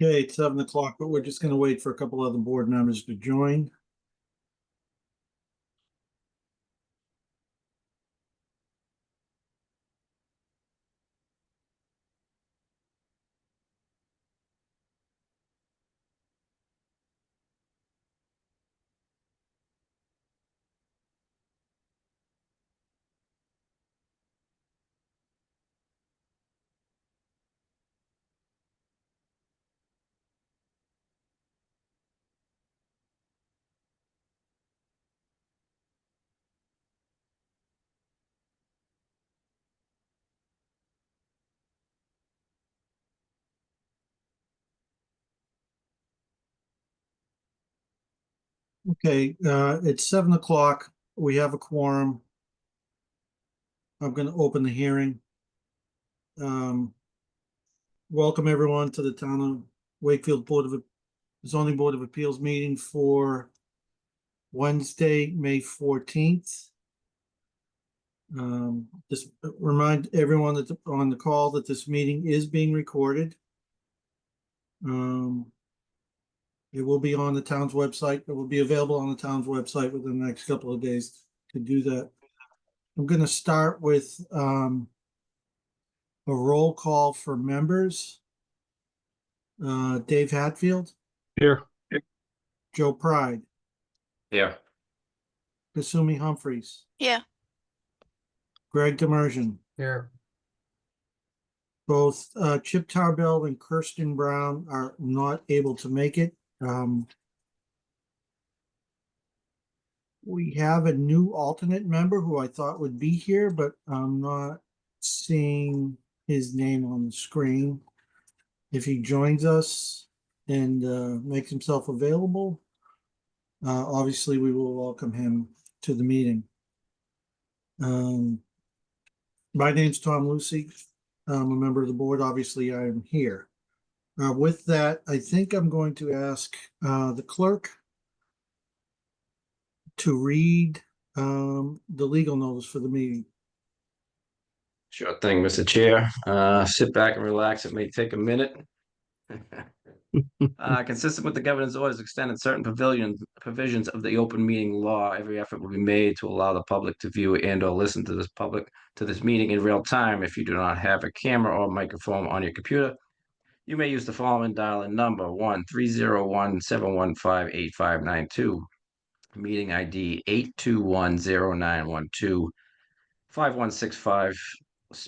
Okay, it's 7 o'clock, but we're just gonna wait for a couple other board members to join. Okay, it's 7 o'clock. We have a quorum. I'm gonna open the hearing. Um, Welcome everyone to the Town of Wakefield Zoning Board of Appeals meeting for Wednesday, May 14th. Just remind everyone that on the call that this meeting is being recorded. It will be on the town's website. It will be available on the town's website within the next couple of days to do that. I'm going to start with a roll call for members. Dave Hatfield, Here. Joe Pride, Yeah. Kasumi Humphreys, Yeah. Greg Demersion. Here. Both Chip Tarbell and Kirsten Brown are not able to make it. We have a new alternate member who I thought would be here, but I'm not seeing his name on the screen. If he joins us and makes himself available, obviously we will welcome him to the meeting. My name's Tom Lucy. I'm a member of the board. Obviously, I am here. With that, I think I'm going to ask the clerk to read the legal notice for the meeting. Sure thing, Mr. Chair. Sit back and relax. It may take a minute. Consistent with the governor's orders extending certain provisions of the open meeting law, every effort will be made to allow the public to view and or listen to this meeting in real time. If you do not have a camera or microphone on your computer, you may use the following dial-in number: 1-301-715-8592, meeting ID 8210912. 5165,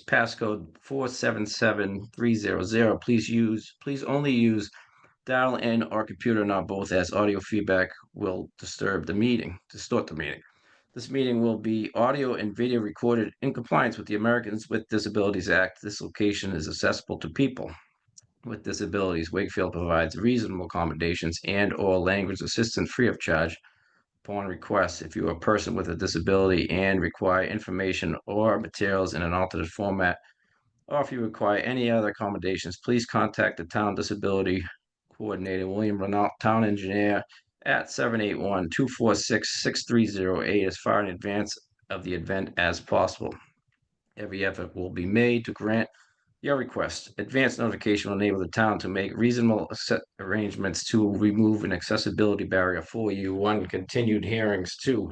passcode 477300. Please only use dial-in or computer, not both, as audio feedback will distort the meeting. This meeting will be audio and video recorded in compliance with the Americans with Disabilities Act. This location is accessible to people with disabilities. Wakefield provides reasonable accommodations and or language assistance free of charge upon request. If you are a person with a disability and require information or materials in an alternate format, or if you require any other accommodations, please contact the Town Disability Coordinator, William Renault, Town Engineer, at 781-246-6308 as far in advance of the event as possible. Every effort will be made to grant your request. Advance notification will enable the town to make reasonable arrangements to remove an accessibility barrier for you. 1, continued hearings. 2,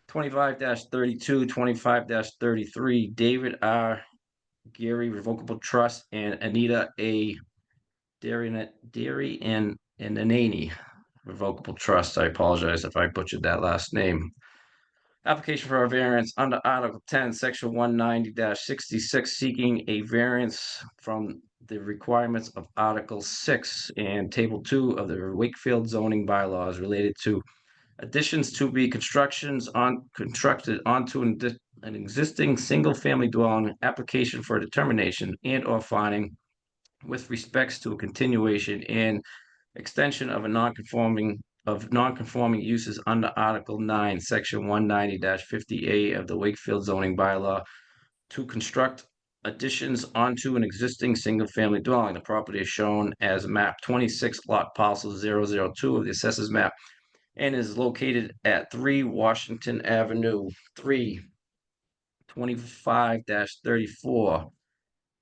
25-32, 25-33, David R. Geary Revocable Trust and Anita A. Dairy and Anani Revocable Trust. I apologize if I butchered that last name. Application for a variance under Article 10, Section 190-66, seeking a variance from the requirements of Article 6 and Table 2 of the Wakefield zoning bylaws related to additions to be constructed onto an existing single-family dwelling. Application for a determination and or finding with respects to a continuation and extension of non-conforming uses under Article 9, Section 190-50A of the Wakefield zoning bylaw to construct additions onto an existing single-family dwelling. The property is shown as map 26, lot parcel 002 of the assessors map, and is located at 3 Washington Avenue, 3, 25-34,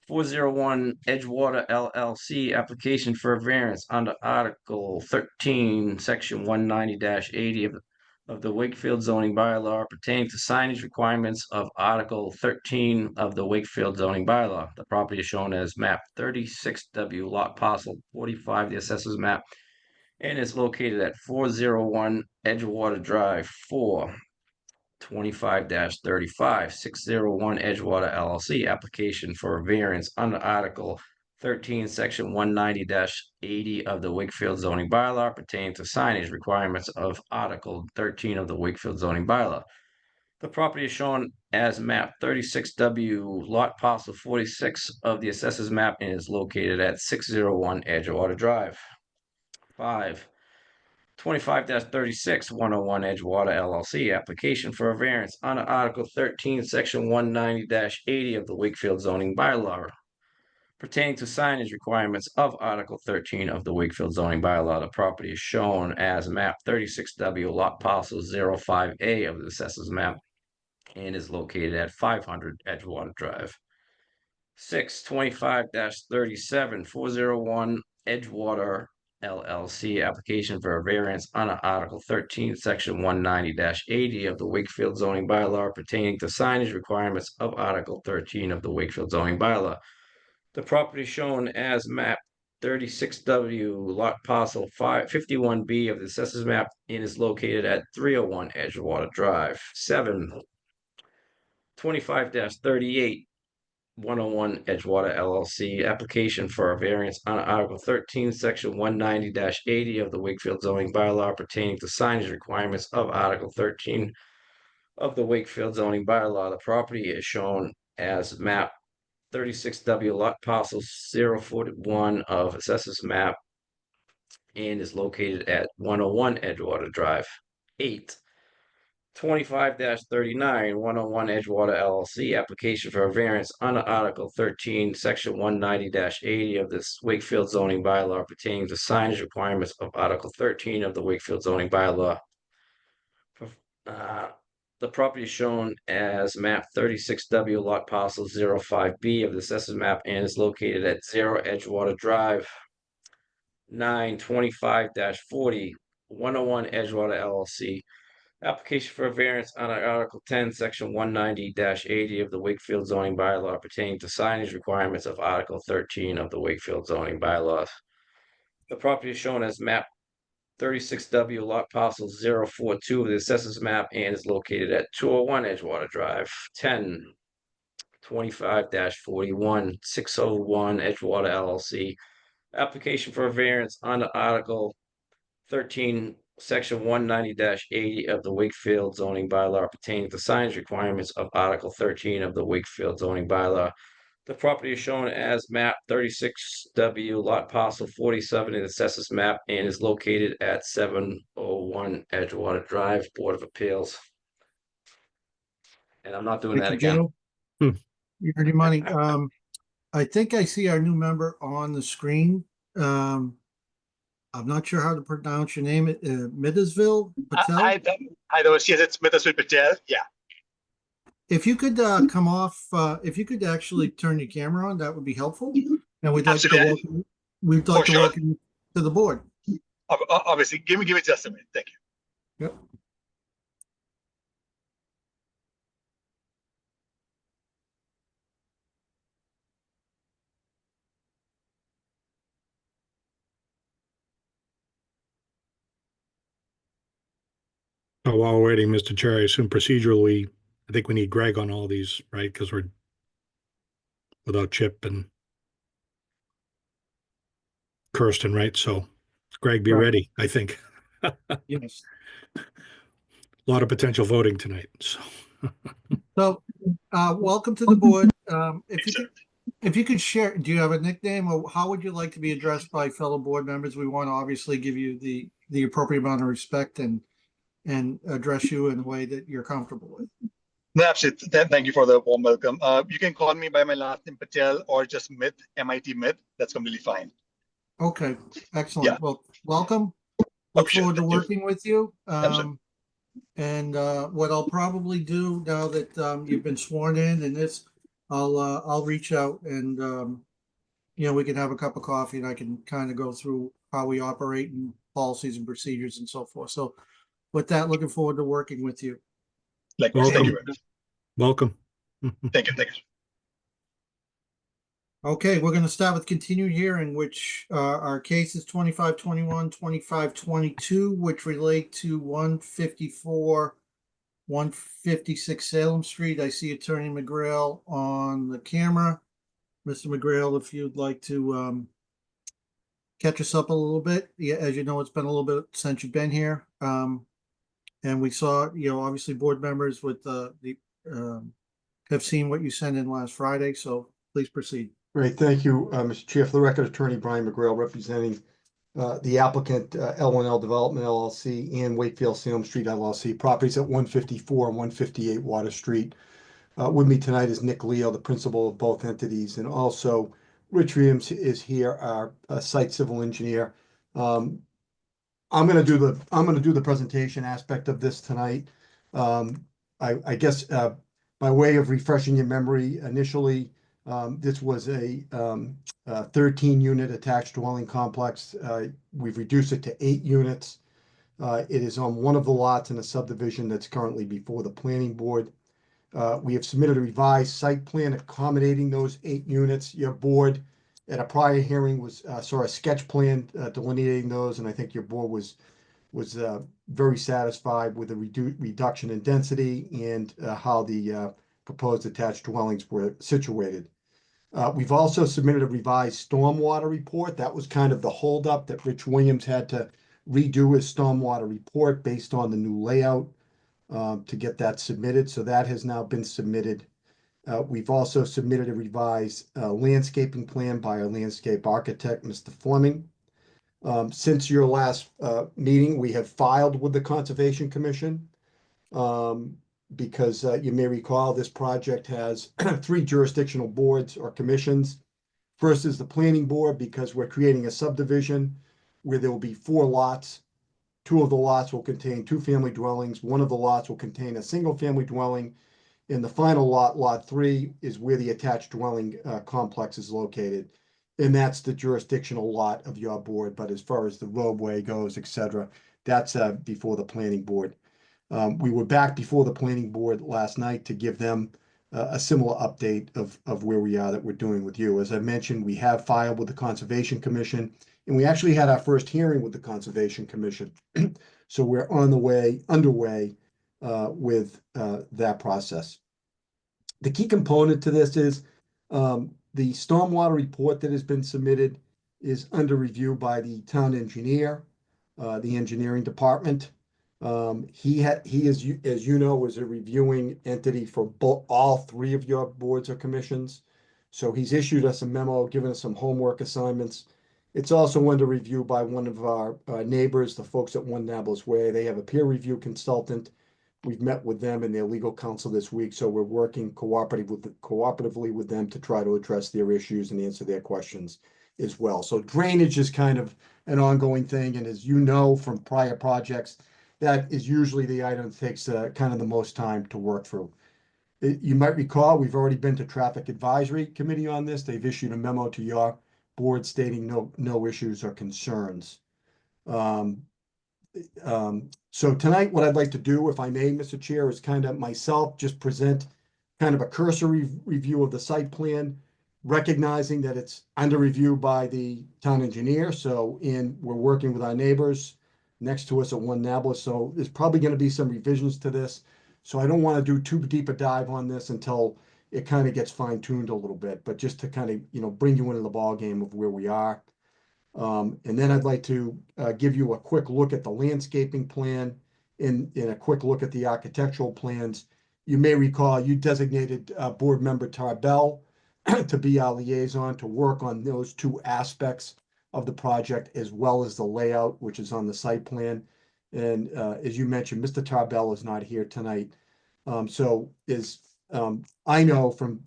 401 Edgewater LLC, application for a variance under Article 13, Section 190-80 of the Wakefield zoning bylaw pertaining to signage requirements of Article 13 of the Wakefield zoning bylaw. The property is shown as map 36W, lot parcel 45, the assessors map, and is located at 401 Edgewater Drive, 25-35, 601 Edgewater LLC, application for a variance under Article 13, Section 190-80 of the Wakefield zoning bylaw pertaining to signage requirements of Article 13 of the Wakefield zoning bylaw. The property is shown as map 36W, lot parcel 46 of the assessors map, and is located at 601 Edgewater Drive. 5. 25-36, 101 Edgewater LLC, application for a variance under Article 13, Section 190-80 of the Wakefield zoning bylaw pertaining to signage requirements of Article 13 of the Wakefield zoning bylaw. The property is shown as map 36W, lot parcel 05A of the assessors map, and is located at 500 Edgewater Drive. 6. 25-37, 401 Edgewater LLC, application for a variance under Article 13, Section 190-80 of the Wakefield zoning bylaw pertaining to signage requirements of Article 13 of the Wakefield zoning bylaw. The property shown as map 36W, lot parcel 51B of the assessors map, and is located at 301 Edgewater Drive. 7. 25-38, 101 Edgewater LLC, application for a variance on Article 13, Section 190-80 of the Wakefield zoning bylaw pertaining to signage requirements of Article 13 of the Wakefield zoning bylaw. The property is shown as map 36W, lot parcel 041 of assessors map, and is located at 101 Edgewater Drive. 8. 25-39, 101 Edgewater LLC, application for a variance under Article 13, Section 190-80 of this Wakefield zoning bylaw pertaining to signage requirements of Article 13 of the Wakefield zoning bylaw. The property is shown as map 36W, lot parcel 05B of the assessors map, and is located at 0 Edgewater Drive. 9. 25-40, 101 Edgewater LLC, application for a variance on Article 10, Section 190-80 of the Wakefield zoning bylaw pertaining to signage requirements of Article 13 of the Wakefield zoning bylaws. The property is shown as map 36W, lot parcel 042 of the assessors map, and is located at 201 Edgewater Drive. 10. 25-41, 601 Edgewater LLC, application for a variance under Article 13, Section 190-80 of the Wakefield zoning bylaw pertaining to signage requirements of Article 13 of the Wakefield zoning bylaw. The property is shown as map 36W, lot parcel 47 in the assessors map, and is located at 701 Edgewater Drive, Board of Appeals. And I'm not doing that Thank you, again. Joe. You earned your money. I think I see our new member on the screen. I'm not sure how to pronounce your name. Midasville Patel? Hi, those. Yes, it's Midasville Patel. Yeah. If you could come off, if you could actually turn your camera on, that would be helpful. And we'd like to welcome, welcome you to the board. Obviously, give me just a minute. Thank you. Yep. While we're waiting, Mr. Chair, I assume procedurally, I think we need Greg on all these, right? Because we're without Chip and Kirsten, right? So Greg, be ready, I think. Yes. A lot of potential voting tonight. So, welcome to the board. If you could share, do you have a nickname, or how would you like to be addressed by fellow board members? We want to obviously give you the appropriate amount of respect and address you in a way that you're comfortable with. No, absolutely. Thank you for the warm welcome. You can call me by my last name Patel or just Myth, MIT Myth. That's completely fine. Okay, excellent. Yeah. Well, welcome. Look forward to working with you. And what I'll probably do now that you've been sworn in and this, I'll reach out and, we can have a cup of coffee and I can kind of go through how we operate and policies and procedures and so forth. So with that, looking forward to working with you. Likewise. Thank you Welcome. very much. Welcome. Thank you. Thank you. Okay, we're gonna start with continued hearing, which our cases 2521, 2522, which relate to 154, 156 Salem Street. I see Attorney McGrail on the camera. Mr. McGrail, if you'd like to catch us up a little bit. Yeah, as you know, it's been a little bit since you've been here. And we saw, obviously board members with have seen what you sent in last Friday, so please proceed. Great, thank you, Mr. Chair. For the record, Attorney Brian McGrail, representing the applicant, L1L Development LLC and Wakefield Salem Street LLC, properties at 154 and 158 Water Street. With me tonight is Nick Leo, the principal of both entities, and also Rich Reams is here, our site civil engineer. I'm gonna do the presentation aspect of this tonight. I guess by way of refreshing your memory, initially, this was a 13-unit attached dwelling complex. We've reduced it to 8 units. It is on one of the lots in a subdivision that's currently before the planning board. We have submitted a revised site plan accommodating those 8 units. Your board at a prior hearing saw a sketch plan delineating those, and I think your board was very satisfied with the reduction in density and how the proposed attached dwellings were situated. We've also submitted a revised stormwater report. That was kind of the holdup that Rich Williams had to redo his stormwater report based on the new layout to get that submitted. So that has now been submitted. We've also submitted a revised landscaping plan by our landscape architect, Mr. Fleming. Since your last meeting, we have filed with the Conservation Commission because you may recall this project has 3 jurisdictional boards or commissions. First is the planning board, because we're creating a subdivision where there will be 4 lots. 2 of the lots will contain 2-family dwellings. 1 of the lots will contain a single-family dwelling. And the final lot, lot 3, is where the attached dwelling complex is located. And that's the jurisdictional lot of your board. But as far as the roadway goes, et cetera, that's before the planning board. We were back before the planning board last night to give them a similar update of where we are that we're doing with you. As I mentioned, we have filed with the Conservation Commission, and we actually had our first hearing with the Conservation Commission. So we're underway with that process. The key component to this is the stormwater report that has been submitted is under review by the town engineer, the engineering department. He is, as you know, was a reviewing entity for all 3 of your boards or commissions. So he's issued us a memo, given us some homework assignments. It's also under review by one of our neighbors, the folks at One Nablus Way. They have a peer review consultant. We've met with them and their legal counsel this week, so we're working cooperatively with them to try to address their issues and answer their questions as well. So drainage is kind of an ongoing thing, and as you know from prior projects, that is usually the item that takes kind of the most time to work through. You might recall, we've already been to Traffic Advisory Committee on this. They've issued a memo to your board stating no issues or concerns. So tonight, what I'd like to do, if I may, Mr. Chair, is kind of myself just present kind of a cursory review of the site plan, recognizing that it's under review by the town engineer. So, and we're working with our neighbors next to us at One Nablus. So there's probably going to be some revisions to this. So I don't want to do too deep a dive on this until it kind of gets fine tuned a little bit, but just to kind of, bring you into the ballgame of where we are. And then I'd like to give you a quick look at the landscaping plan and a quick look at the architectural plans. You may recall you designated board member Tarbell to be our liaison to work on those 2 aspects of the project, as well as the layout, which is on the site plan. And as you mentioned, Mr. Tarbell is not here tonight. So I know from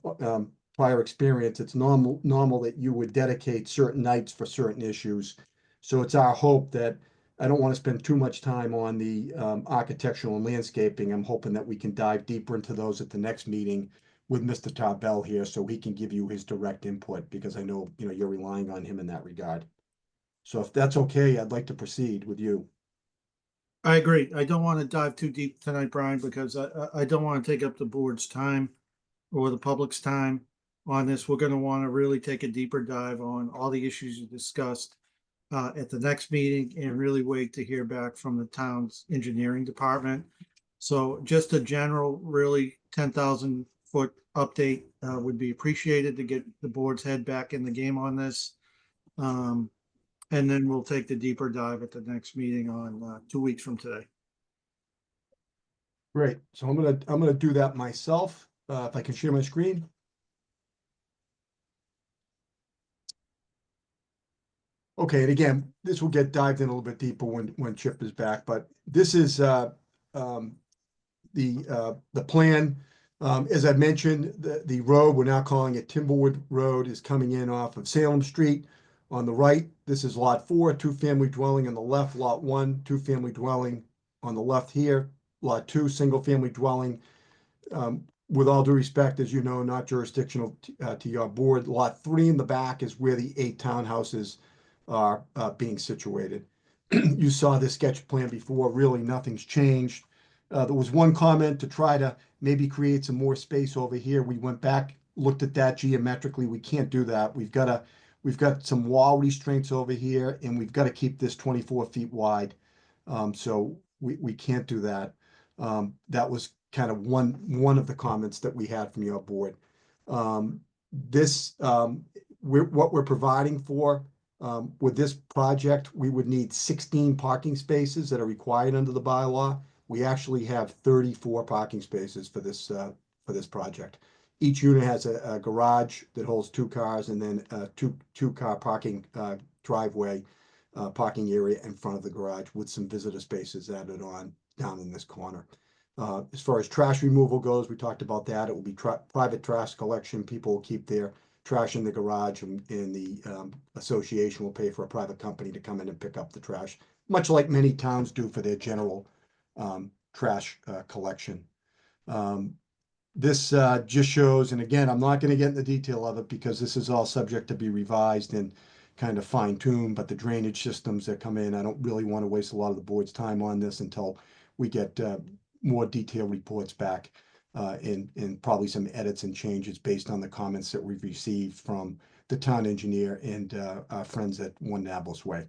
prior experience, it's normal that you would dedicate certain nights for certain issues. So it's our hope that I don't want to spend too much time on the architectural and landscaping. I'm hoping that we can dive deeper into those at the next meeting with Mr. Tarbell here, so he can give you his direct input, because I know, you're relying on him in that regard. So if that's okay, I'd like to proceed with you. I agree. I don't want to dive too deep tonight, Brian, because I don't want to take up the board's time or the public's time on this. We're going to want to really take a deeper dive on all the issues you discussed at the next meeting, and really wait to hear back from the town's engineering department. So just a general, really 10,000 foot update would be appreciated to get the board's head back in the game on this. And then we'll take the deeper dive at the next meeting on 2 weeks from today. Great. So I'm gonna do that myself. If I can share my screen. Okay, and again, this will get dived in a little bit deeper when Chip is back, but this is the plan. As I mentioned, the road, we're now calling it Timberwood Road, is coming in off of Salem Street. On the right, this is lot 4, 2-family dwelling on the left, lot 1, 2-family dwelling on the left here, lot 2, single-family dwelling. With all due respect, as you know, not jurisdictional to your board. Lot 3 in the back is where the 8 townhouses are being situated. You saw this sketch plan before, really nothing's changed. There was one comment to try to maybe create some more space over here. We went back, looked at that geometrically. We can't do that. We've got some wall restraints over here, and we've got to keep this 24 feet wide. So we can't do that. That was kind of one of the comments that we had from your board. What we're providing for with this project, we would need 16 parking spaces that are required under the bylaw. We actually have 34 parking spaces for this project. Each unit has a garage that holds 2 cars, and then a two-car parking driveway parking area in front of the garage with some visitor spaces added on down in this corner. As far as trash removal goes, we talked about that. It will be private trash collection. People will keep their trash in the garage, and the association will pay for a private company to come in and pick up the trash, much like many towns do for their general trash collection. This just shows, and again, I'm not going to get in the detail of it because this is all subject to be revised and kind of fine-tuned, but the drainage systems that come in, I don't really want to waste a lot of the board's time on this until we get more detailed reports back and probably some edits and changes based on the comments that we've received from the town engineer and our friends at One Nablus Way.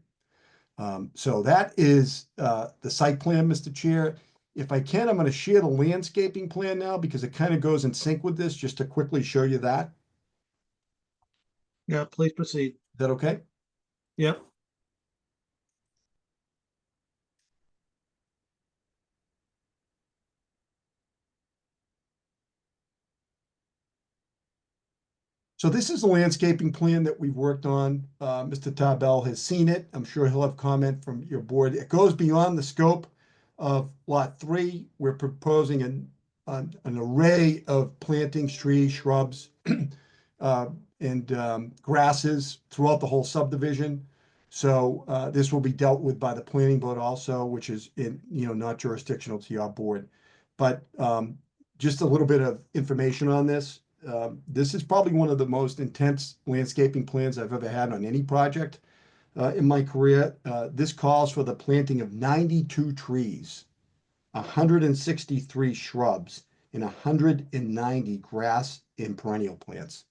So that is the site plan, Mr. Chair. If I can, I'm going to share the landscaping plan now because it kind of goes in sync with this, just to quickly show you that. Yeah, please proceed. Is that okay? Yep. So this is a landscaping plan that we've worked on. Mr. Tarbell has seen it. I'm sure he'll have comment from your board. It goes beyond the scope of lot 3. We're proposing an array of plantings, trees, shrubs, and grasses throughout the whole subdivision. So this will be dealt with by the planning board also, which is not jurisdictional to your board. But just a little bit of information on this. This is probably one of the most intense landscaping plans I've ever had on any project in my career. This calls for the planting of 92 trees, 163 shrubs, and 190 grass and perennial plants.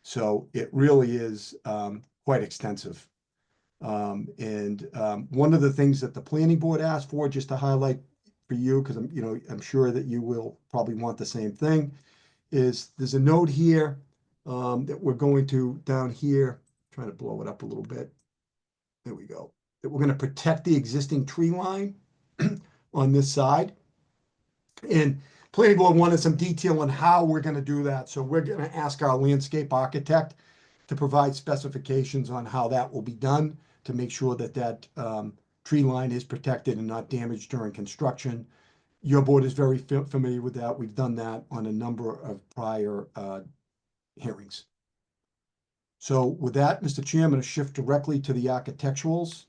So it really is quite extensive. And one of the things that the planning board asked for, just to highlight for you, because I'm sure that you will probably want the same thing, is there's a note here that we're going to down here, trying to blow it up a little bit. There we go. That we're going to protect the existing tree line on this side. And planning board wanted some detail on how we're going to do that. So we're going to ask our landscape architect to provide specifications on how that will be done to make sure that that tree line is protected and not damaged during construction. Your board is very familiar with that. We've done that on a number of prior hearings. So with that, Mr. Chair, I'm going to shift directly to the architecturals.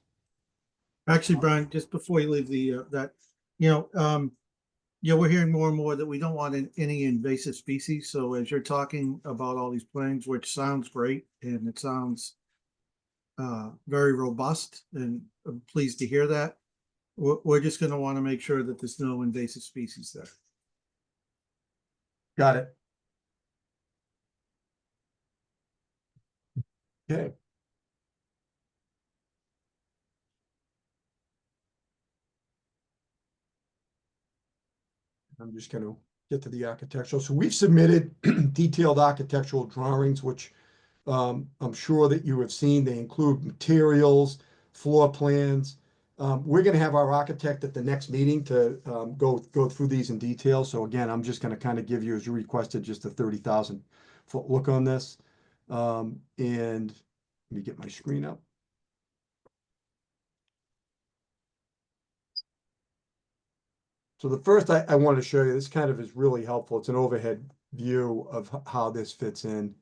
Actually, Brian, just before you leave the Yeah, we're hearing more and more that we don't want any invasive species. So as you're talking about all these plans, which sounds great and it sounds very robust, and I'm pleased to hear that. We're just going to want to make sure that there's no invasive species there. Got it. Okay. I'm just going to get to the architectural. So we've submitted detailed architectural drawings, which I'm sure that you have seen. They include materials, floor plans. We're going to have our architect at the next meeting to go through these in detail. So again, I'm just going to kind of give you, as you requested, just a 30,000 foot look on this. And let me get my screen up. So the first I wanted to show you, this kind of is really helpful. It's an overhead view of how this fits in.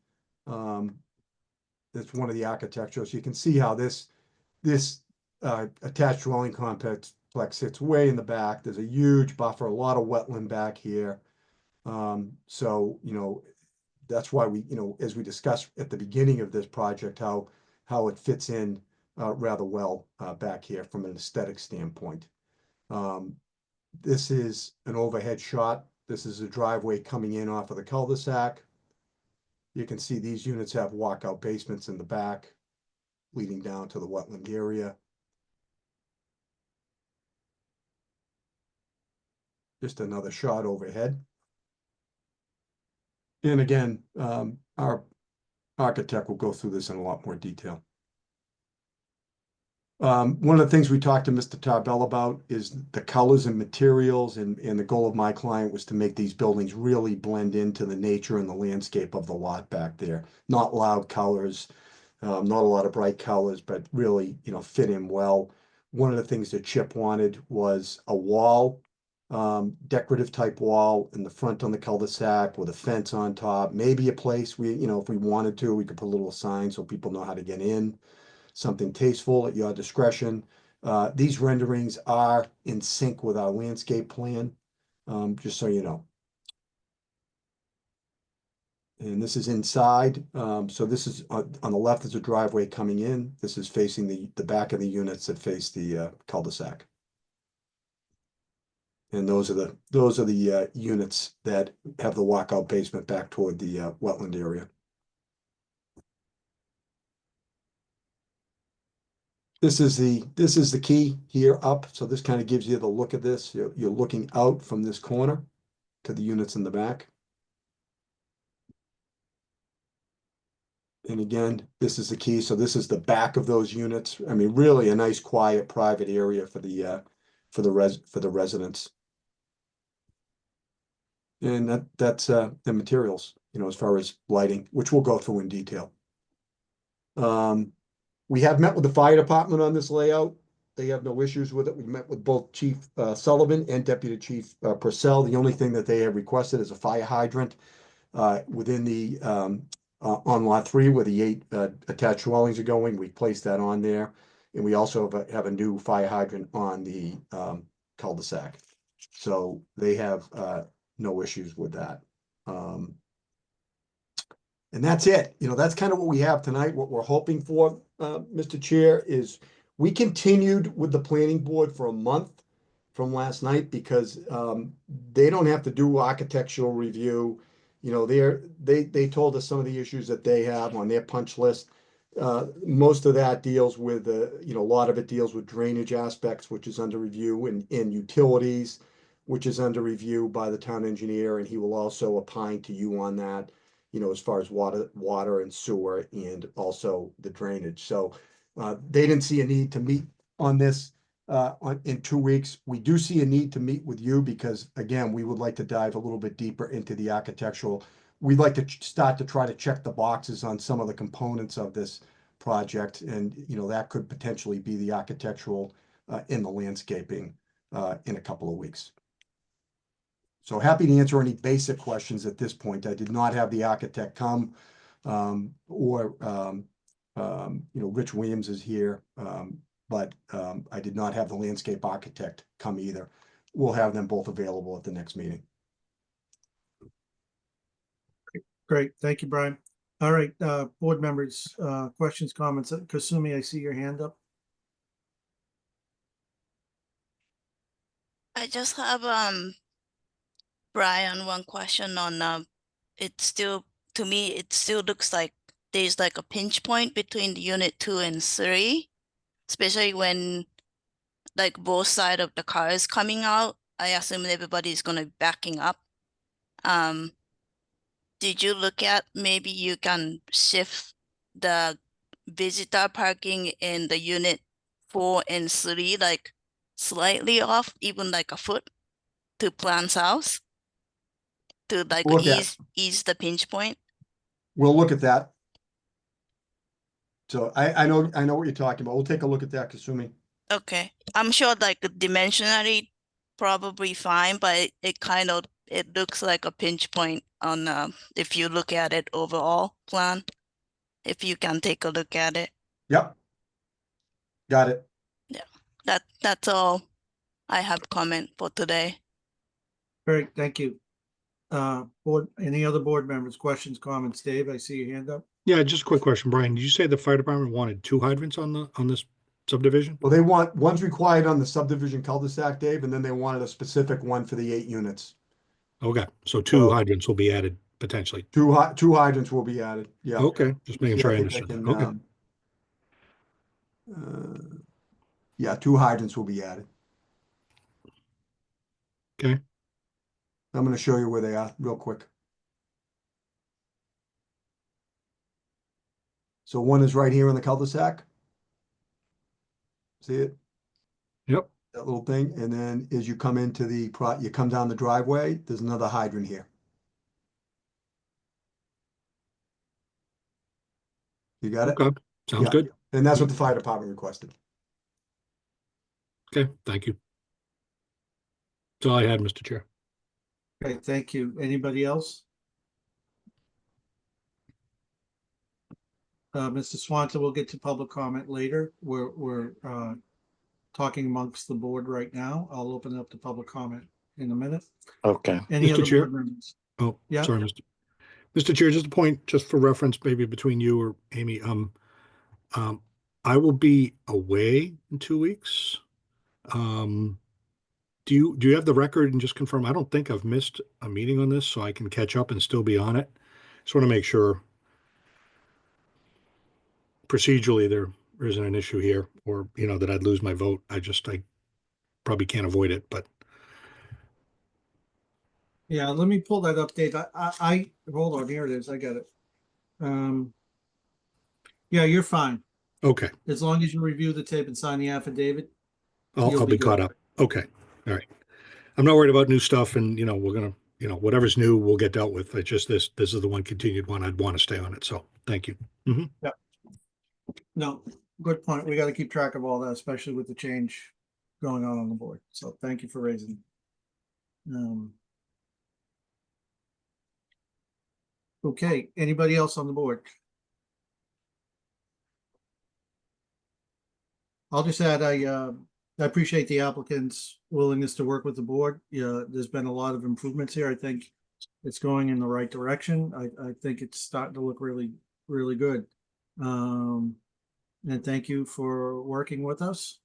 That's one of the architecturals. You can see how this attached dwelling complex sits way in the back. There's a huge buffer, a lot of wetland back here. So, you know, that's why we, you know, as we discussed at the beginning of this project, how it fits in rather well back here from an aesthetic standpoint. This is an overhead shot. This is a driveway coming in off of the cul-de-sac. You can see these units have walkout basements in the back, leading down to the wetland area. Just another shot overhead. And again, our architect will go through this in a lot more detail. One of the things we talked to Mr. Tarbell about is the colors and materials, and the goal of my client was to make these buildings really blend into the nature and the landscape of the lot back there. Not loud colors, not a lot of bright colors, but really, you know, fit in well. One of the things that Chip wanted was a wall, decorative type wall in the front on the cul-de-sac with a fence on top, maybe a place you know, if we wanted to, we could put a little sign so people know how to get in. Something tasteful at your discretion. These renderings are in sync with our landscape plan, just so you know. And this is inside. So this is on the left is a driveway coming in. This is facing the back of the units that face the cul-de-sac. And those are the units that have the walkout basement back toward the wetland area. This is the key here up. So this kind of gives you the look of this. You're looking out from this corner to the units in the back. And again, this is the key. So this is the back of those units. I mean, really a nice, quiet, private area for the residents. And that's the materials, you know, as far as lighting, which we'll go through in detail. We have met with the fire department on this layout. They have no issues with it. We met with both Chief Sullivan and Deputy Chief Purcell. The only thing that they have requested is a fire hydrant within the on lot 3 where the 8 attached dwellings are going. We placed that on there, and we also have a new fire hydrant on the cul-de-sac. So they have no issues with that. And that's it. You know, that's kind of what we have tonight. What we're hoping for, Mr. Chair, is we continued with the planning board for a month from last night because they don't have to do architectural review. You know, they told us some of the issues that they have on their punch list. Most of that deals with, you know, a lot of it deals with drainage aspects, which is under review, and utilities, which is under review by the town engineer, and he will also opine to you on that, you know, as far as water and sewer, and also the drainage. So they didn't see a need to meet on this in 2 weeks. We do see a need to meet with you because, again, we would like to dive a little bit deeper into the architectural. We'd like to start to try to check the boxes on some of the components of this project, and you know, that could potentially be the architectural in the landscaping in a couple of weeks. So happy to answer any basic questions at this point. I did not have the architect come, or you know, Rich Williams is here, but I did not have the landscape architect come either. we'll have them both available at the next meeting. Great, thank you, Brian. All right, board members, questions, comments? Kasumi, I see your hand up. I just have Brian, one question on it still, to me, it still looks like there's like a pinch point between the unit 2 and 3, especially when like both side of the car is coming out. I assume everybody's gonna be backing up. Did you look at maybe you can shift the visitor parking in the unit 4 and 3 like slightly off, even like a foot to Plan's house to like Look at- ease the pinch point? We'll look at that. So I know what you're talking about. We'll take a look at that, Kasumi. Okay, I'm sure like dimensionally probably fine, but it kind of, it looks like a pinch point on if you look at it overall plan, if you can take a look at it. Yep. Got it. That's all I have comment for today. Great, thank you. Board, any other board members, questions, comments? Dave, I see your hand up. Yeah, just a quick question, Brian. Did you say the fire department wanted 2 hydrants on this subdivision? Well, they want, one's required on the subdivision cul-de-sac, Dave, and then they wanted a specific one for the 8 units. Okay, so 2 So- hydrants will be added potentially. Two hydrants will be added, yeah. Okay, just making See, sure I think understood that. can, Okay, yeah, 2 hydrants will be added. okay. I'm gonna show you where they are real quick. So one is right here in the cul-de-sac. See it? Yep, That little thing, and then as you come into the you come down the driveway, there's another hydrant here. You got it? okay. Sounds Yeah. good. And that's what the fire department requested. Okay, thank you. That's all I had, Mr. Chair. Okay, thank you. Anybody else? Mr. Swanton, we'll get to public comment later. We're talking amongst the board right now. I'll open up the public comment in a minute. Okay. Any Mr. other Chair? board members? Oh, Yeah. sorry, Mr. Chair, just a point, just for reference, maybe between you or Amy. I will be away in 2 weeks. Do you have the record and just confirm? I don't think I've missed a meeting on this, so I can catch up and still be on it. Just want to make sure procedurally there isn't an issue here, or that I'd lose my vote. I probably can't avoid it, but Yeah, let me pull that update. I hold on, here it is. I got it. Yeah, you're fine. okay. As long as you review the tape and sign the affidavit. I'll You'll be be caught good. up. Okay. All right. I'm not worried about new stuff, and we're gonna, whatever's new will get dealt with. It's just this is the one continued one. I'd want to stay on it. So thank you. No, good point. We got to keep track of all that, especially with the change going on the board. So thank you for raising. Okay, anybody else on the board? I'll just add, I appreciate the applicant's willingness to work with the board. Yeah, there's been a lot of improvements here. I think it's going in the right direction. I think it's starting to look really, really good. And thank you for working with us.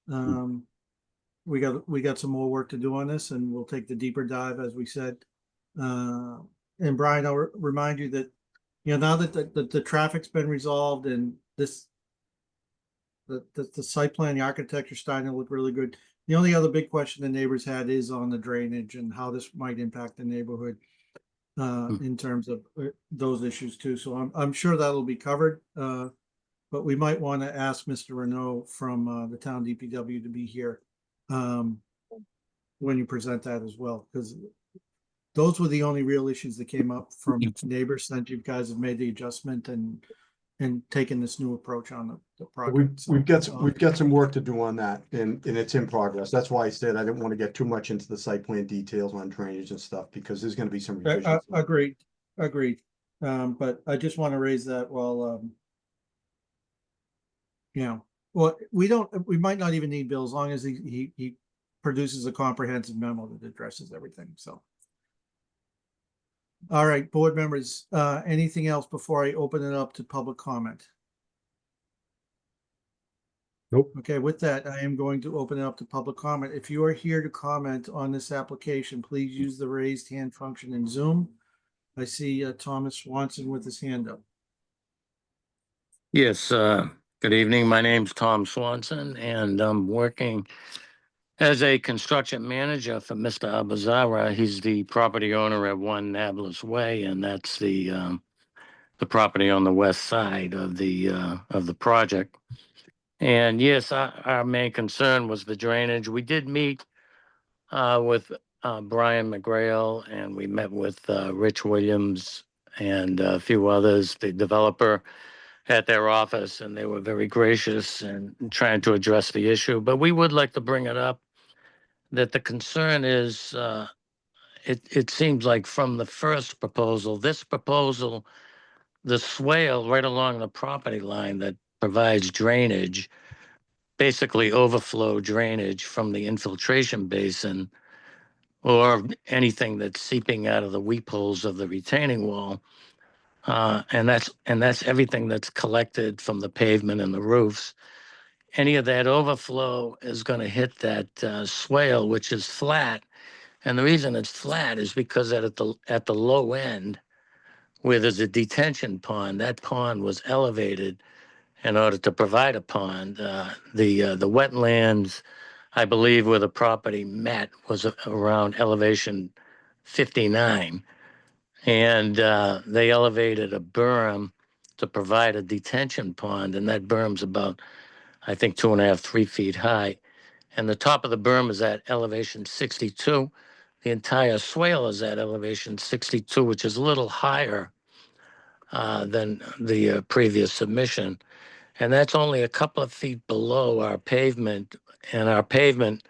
We got some more work to do on this, and we'll take the deeper dive, as we said. And Brian, I'll remind you that, now that the traffic's been resolved and the site plan, the architecture starting to look really good. The only other big question the neighbors had is on the drainage and how this might impact the neighborhood in terms of those issues too. So I'm sure that'll be covered. But we might want to ask Mr. Renault from the town DPW to be here when you present that as well, because those were the only real issues that came up from neighbors since you guys have made the adjustment and taken this new approach on the project. We've got some work to do on that, and it's in progress. That's why I said I didn't want to get too much into the site plan details on drainage and stuff, because there's going to be some revisions. Agreed. But I just want to raise that while well, we might not even need Bill, as long as he produces a comprehensive memo that addresses everything, so. All right, board members, anything else before I open it up to public comment? Nope. Okay, with that, I am going to open it up to public comment. If you are here to comment on this application, please use the raised hand function in Zoom. I see Thomas Swanson with his hand up. Yes, good evening. My name's Tom Swanson, and I'm working as a construction manager for Mr. Abazara. He's the property owner at 1 Nablus Way, and that's the property on the west side of the project. And yes, our main concern was the drainage. We did meet with Brian McGrail, and we met with Rich Williams and a few others, the developer, at their office, and they were very gracious and trying to address the issue. But we would like to bring it up that the concern is, it seems like from the first proposal, this proposal, the swale right along the property line that provides drainage, basically overflow drainage from the infiltration basin or anything that's seeping out of the weep holes of the retaining wall. And that's everything that's collected from the pavement and the roofs. Any of that overflow is going to hit that swale, which is flat. And the reason it's flat is because at the low end, where there's a detention pond, that pond was elevated in order to provide a pond. The wetlands, I believe, where the property met was around elevation 59. And they elevated a berm to provide a detention pond, and that berm's about, I think, 2.5, 3 feet high. And the top of the berm is at elevation 62. The entire swale is at elevation 62, which is a little higher than the previous submission. And that's only a couple of feet below our pavement, and our pavement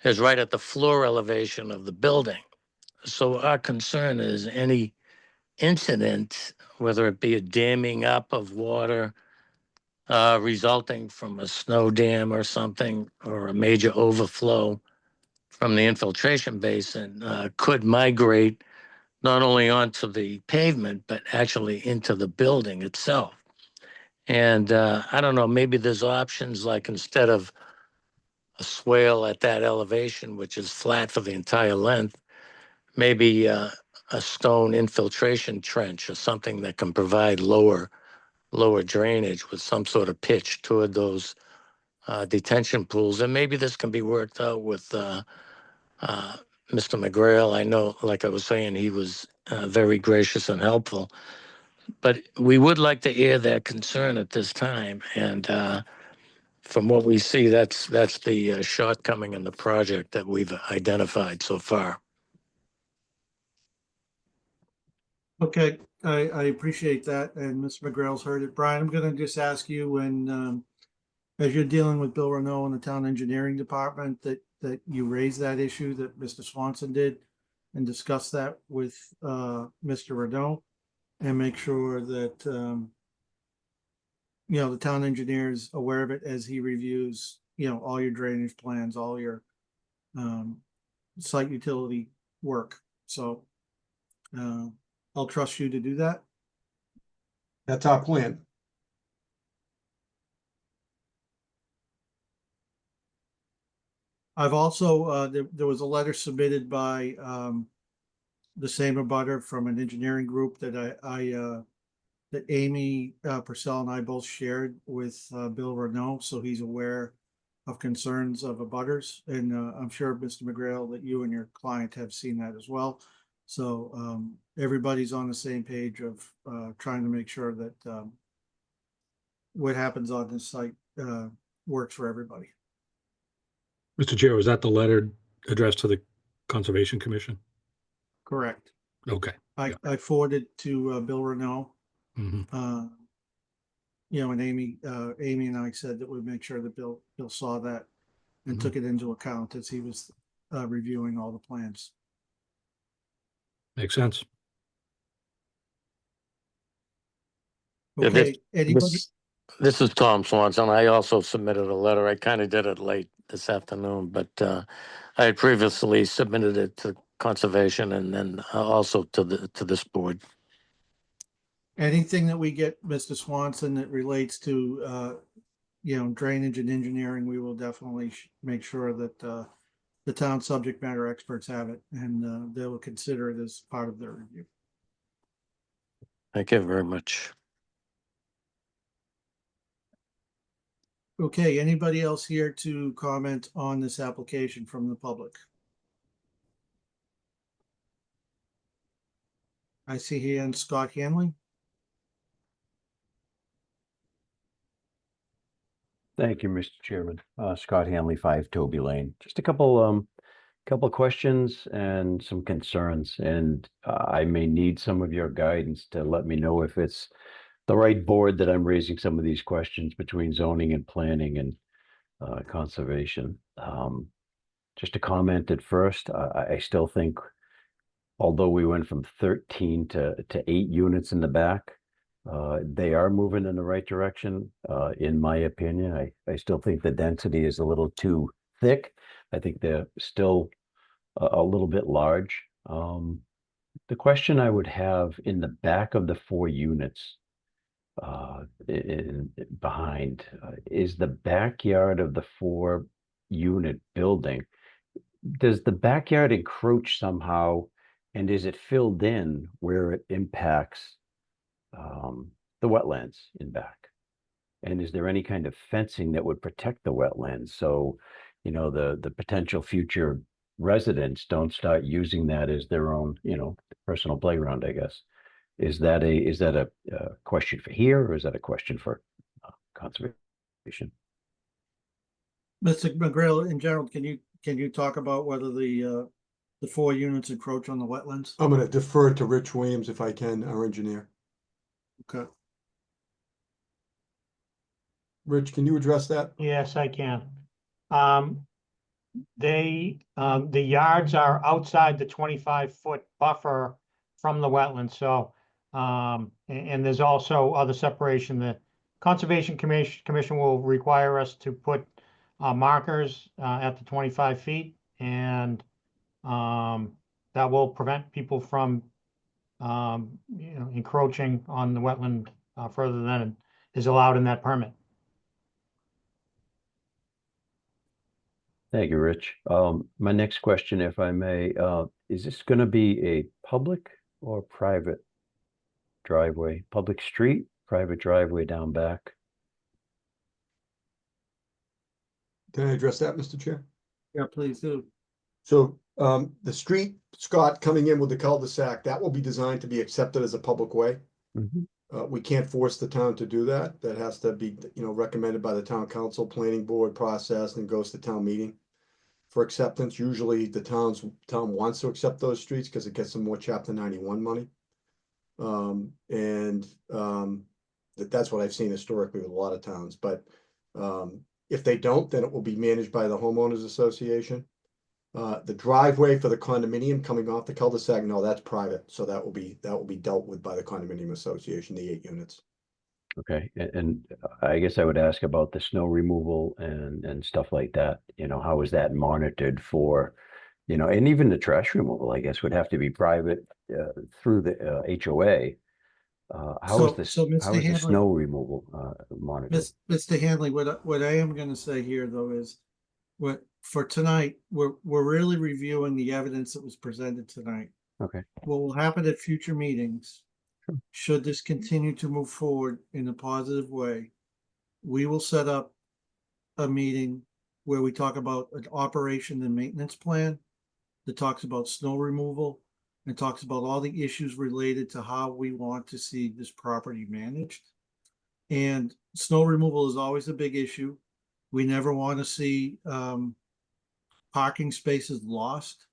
is right at the floor elevation of the building. So our concern is any incident, whether it be a damming up of water resulting from a snow dam or something, or a major overflow from the infiltration basin, could migrate not only onto the pavement, but actually into the building itself. And I don't know, maybe there's options like instead of a swale at that elevation, which is flat for the entire length, maybe a stone infiltration trench or something that can provide lower drainage with some sort of pitch toward those detention pools. And maybe this can be worked out with Mr. McGrail. I know, like I was saying, he was very gracious and helpful. But we would like to air that concern at this time. And from what we see, that's the shortcoming in the project that we've identified so far. Okay, I appreciate that, and Mr. McGrail's heard it. Brian, I'm gonna just ask you when, as you're dealing with Bill Renault and the town engineering department, that you raise that issue that Mr. Swanson did and discuss that with Mr. Renault and make sure that the town engineer is aware of it as he reviews, all your drainage plans, all your site utility work. So I'll trust you to do that. That's our plan. I've also, there was a letter submitted by the same abutter from an engineering group that that Amy Purcell and I both shared with Bill Renault, so he's aware of concerns of abutters. And I'm sure, Mr. McGrail, that you and your client have seen that as well. So everybody's on the same page of trying to make sure that what happens on this site works for everybody. Mr. Chair, was that the letter addressed to the Conservation Commission? Correct. Okay. I forwarded to Bill Renault. Mhm. And Amy and I said that we'd make sure that Bill saw that and Mhm. took it into account as he was reviewing all the plans. Makes sense. Yeah, Okay, anybody? This is Tom Swanson. I also submitted a letter. I kind of did it late this afternoon, but I had previously submitted it to conservation and then also to this board. Anything that we get, Mr. Swanson, that relates to, drainage and engineering, we will definitely make sure that the town subject matter experts have it, and they will consider it as part of their review. Thank you very much. Okay, anybody else here to comment on this application from the public? I see here and Scott Hanley. Thank you, Mr. Chairman. Scott Hanley, 5 Toby Lane. Just a couple questions and some concerns, and I may need some of your guidance to let me know if it's the right board that I'm raising some of these questions between zoning and planning and conservation. Just a comment at first, I still think, although we went from 13 to 8 units in the back, they are moving in the right direction, in my opinion. I still think the density is a little too thick. I think they're still a little bit large. The question I would have in the back of the 4 units, behind, is the backyard of the 4-unit building. Does the backyard encroach somehow, and is it filled in where it impacts the wetlands in back? And is there any kind of fencing that would protect the wetlands? So, the potential future residents don't start using that as their own, personal playground, I guess. Is that a question for here, or is that a question for conservation? Mr. McGrail, in general, can you talk about whether the 4 units encroach on the wetlands? I'm gonna defer to Rich Williams if I can, our engineer. Okay. Rich, can you address that? Yes, I can. The yards are outside the 25-foot buffer from the wetland, so, and there's also other separation. The Conservation Commission will require us to put markers at the 25 feet, and that will prevent people from, encroaching on the wetland further than is allowed in that permit. Thank you, Rich. My next question, if I may, is this going to be a public or private driveway? Public street, private driveway down back? Can I address that, Mr. Chair? Yeah, please do. So, the street, Scott, coming in with the cul-de-sac, that will be designed to be accepted as a public way. Mhm. We can't force the town to do that. That has to be, recommended by the town council, planning board process, and goes to town meeting for acceptance. Usually the town wants to accept those streets because it gets them more chapter 91 money. That's what I've seen historically with a lot of towns, but if they don't, then it will be managed by the homeowners association. The driveway for the condominium coming off the cul-de-sac, no, that's private, so that will be dealt with by the condominium association, the 8 units. Okay, and I guess I would ask about the snow removal and stuff like that. How is that monitored for, and even the trash removal, I guess, would have to be private through the HOA. How is Mr. the Hanley, snow removal monitored? Mr. Hanley, what I am gonna say here, though, is for tonight, we're really reviewing the evidence that was presented tonight. Okay. What will happen at future meetings, Sure. should this continue to move forward in a positive way, we will set up a meeting where we talk about an operation and maintenance plan that talks about snow removal and talks about all the issues related to how we want to see this property managed. And snow removal is always a big issue. We never want to see parking spaces lost.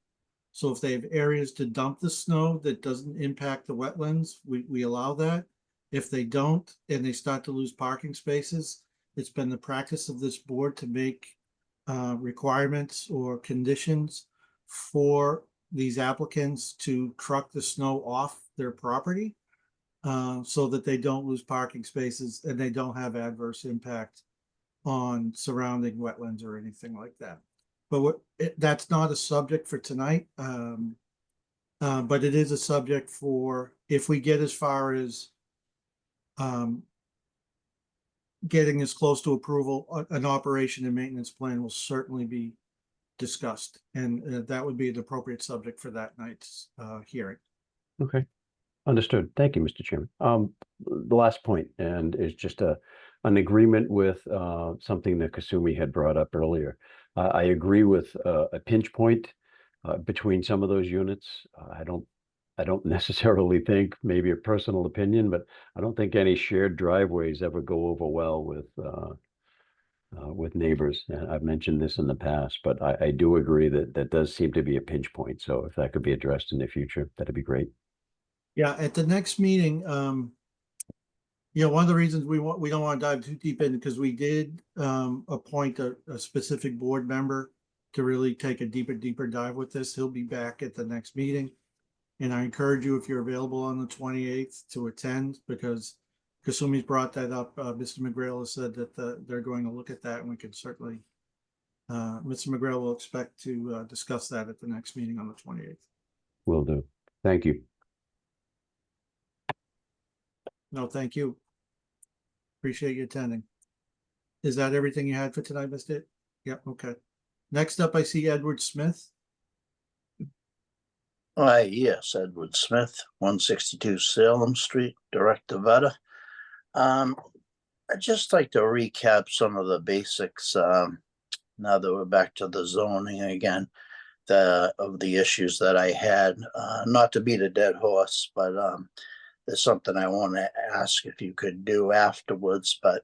So if they have areas to dump the snow that doesn't impact the wetlands, we allow that. If they don't, and they start to lose parking spaces, it's been the practice of this board to make requirements or conditions for these applicants to truck the snow off their property. so that they don't lose parking spaces and they don't have adverse impact on surrounding wetlands or anything like that. But that's not a subject for tonight. But it is a subject for if we get as far as getting as close to approval, an operation and maintenance plan will certainly be discussed. And that would be an appropriate subject for that night's hearing. Okay, understood. Thank you, Mr. Chairman. The last point, and is just an agreement with something that Kasumi had brought up earlier. I agree with a pinch point between some of those units. I don't necessarily think, maybe a personal opinion, but I don't think any shared driveways ever go over well with neighbors. And I've mentioned this in the past, but I do agree that that does seem to be a pinch point. So if that could be addressed in the future, that'd be great. Yeah, at the next meeting, one of the reasons we don't want to dive too deep in, because we did appoint a specific board member to really take a deeper dive with this. He'll be back at the next meeting. And I encourage you, if you're available on the 28th, to attend, because Kasumi's brought that up. Mr. McGrail has said that they're going to look at that, and we can certainly, Mr. McGrail will expect to discuss that at the next meeting on the 28th. Will do. Thank you. No, thank you. Appreciate you attending. Is that everything you had for tonight, Mr.? Yep, okay. Next up, I see Edward Smith. Yes, Edward Smith, 162 Salem Street, Director Veta. I'd just like to recap some of the basics, now that we're back to the zoning again, of the issues that I had. Not to beat a dead horse, but there's something I want to ask if you could do afterwards. But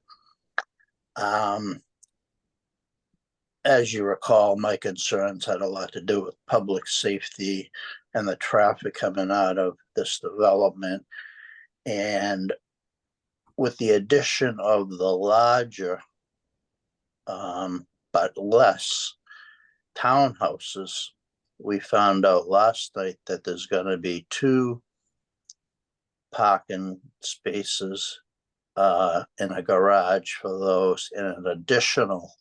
as you recall, my concerns had a lot to do with public safety and the traffic coming out of this development. And with the addition of the larger, but less townhouses, we found out last night that there's going to be 2 parking spaces in a garage for those, and an additional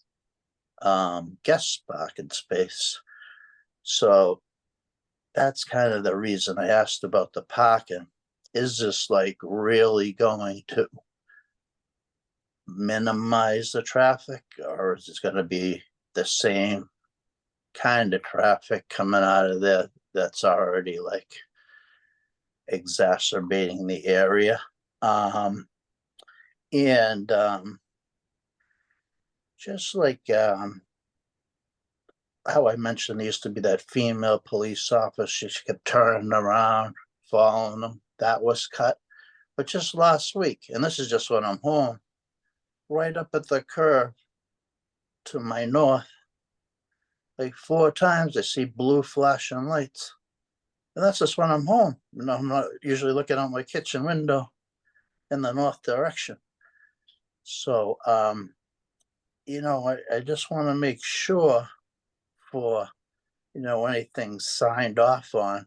guest parking space. So that's kind of the reason I asked about the parking. Is this like really going to minimize the traffic, or is it going to be the same kind of traffic coming out of there that's already like exacerbating the area? Just like how I mentioned, there used to be that female police officer, she kept turning around, following them. That was cut. But just last week, and this is just when I'm home, right up at the curve to my north, like 4 times I see blue flashing lights. And that's just when I'm home. I'm not usually looking out my kitchen window in the north direction. So, I just want to make sure for, anything signed off on.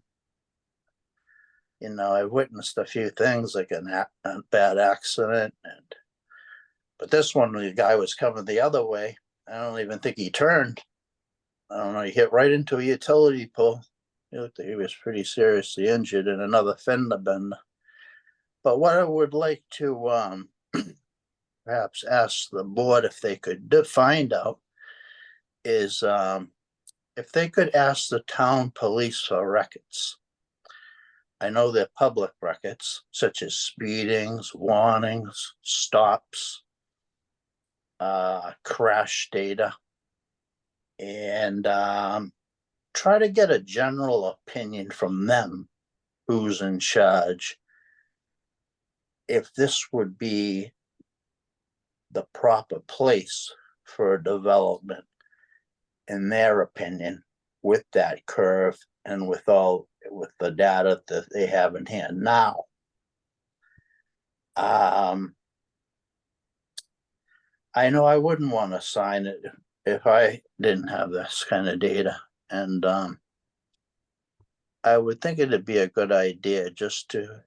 I witnessed a few things like a bad accident, but this one, the guy was coming the other way. I don't even think he turned. I don't know, he hit right into a utility pole. He looked like he was pretty seriously injured in another fender bender. But what I would like to perhaps ask the board if they could find out is if they could ask the town police for records. I know they're public records, such as speedings, warnings, stops, crash data, and try to get a general opinion from them, who's in charge, if this would be the proper place for a development, in their opinion, with that curve and with the data that they have in hand now. I know I wouldn't want to sign it if I didn't have this kind of data. And I would think it'd be a good idea just to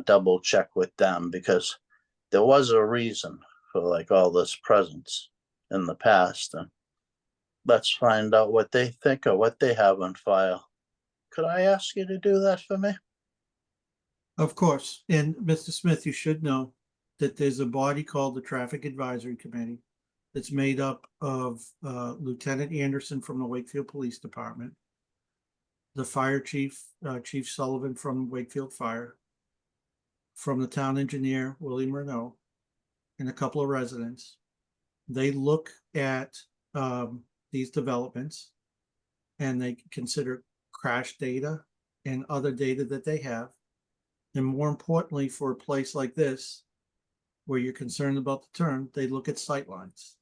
double check with them, because there was a reason for like all this presence in the past, and let's find out what they think or what they have on file. Could I ask you to do that for me? Of course, and Mr. Smith, you should know that there's a body called the Traffic Advisory Committee that's made up of Lieutenant Anderson from the Wakefield Police Department, the fire chief, Chief Sullivan from Wakefield Fire, from the town engineer, William Renault, and a couple of residents. They look at these developments and they consider crash data and other data that they have. And more importantly, for a place like this, where you're concerned about the turn, they look at sightlines.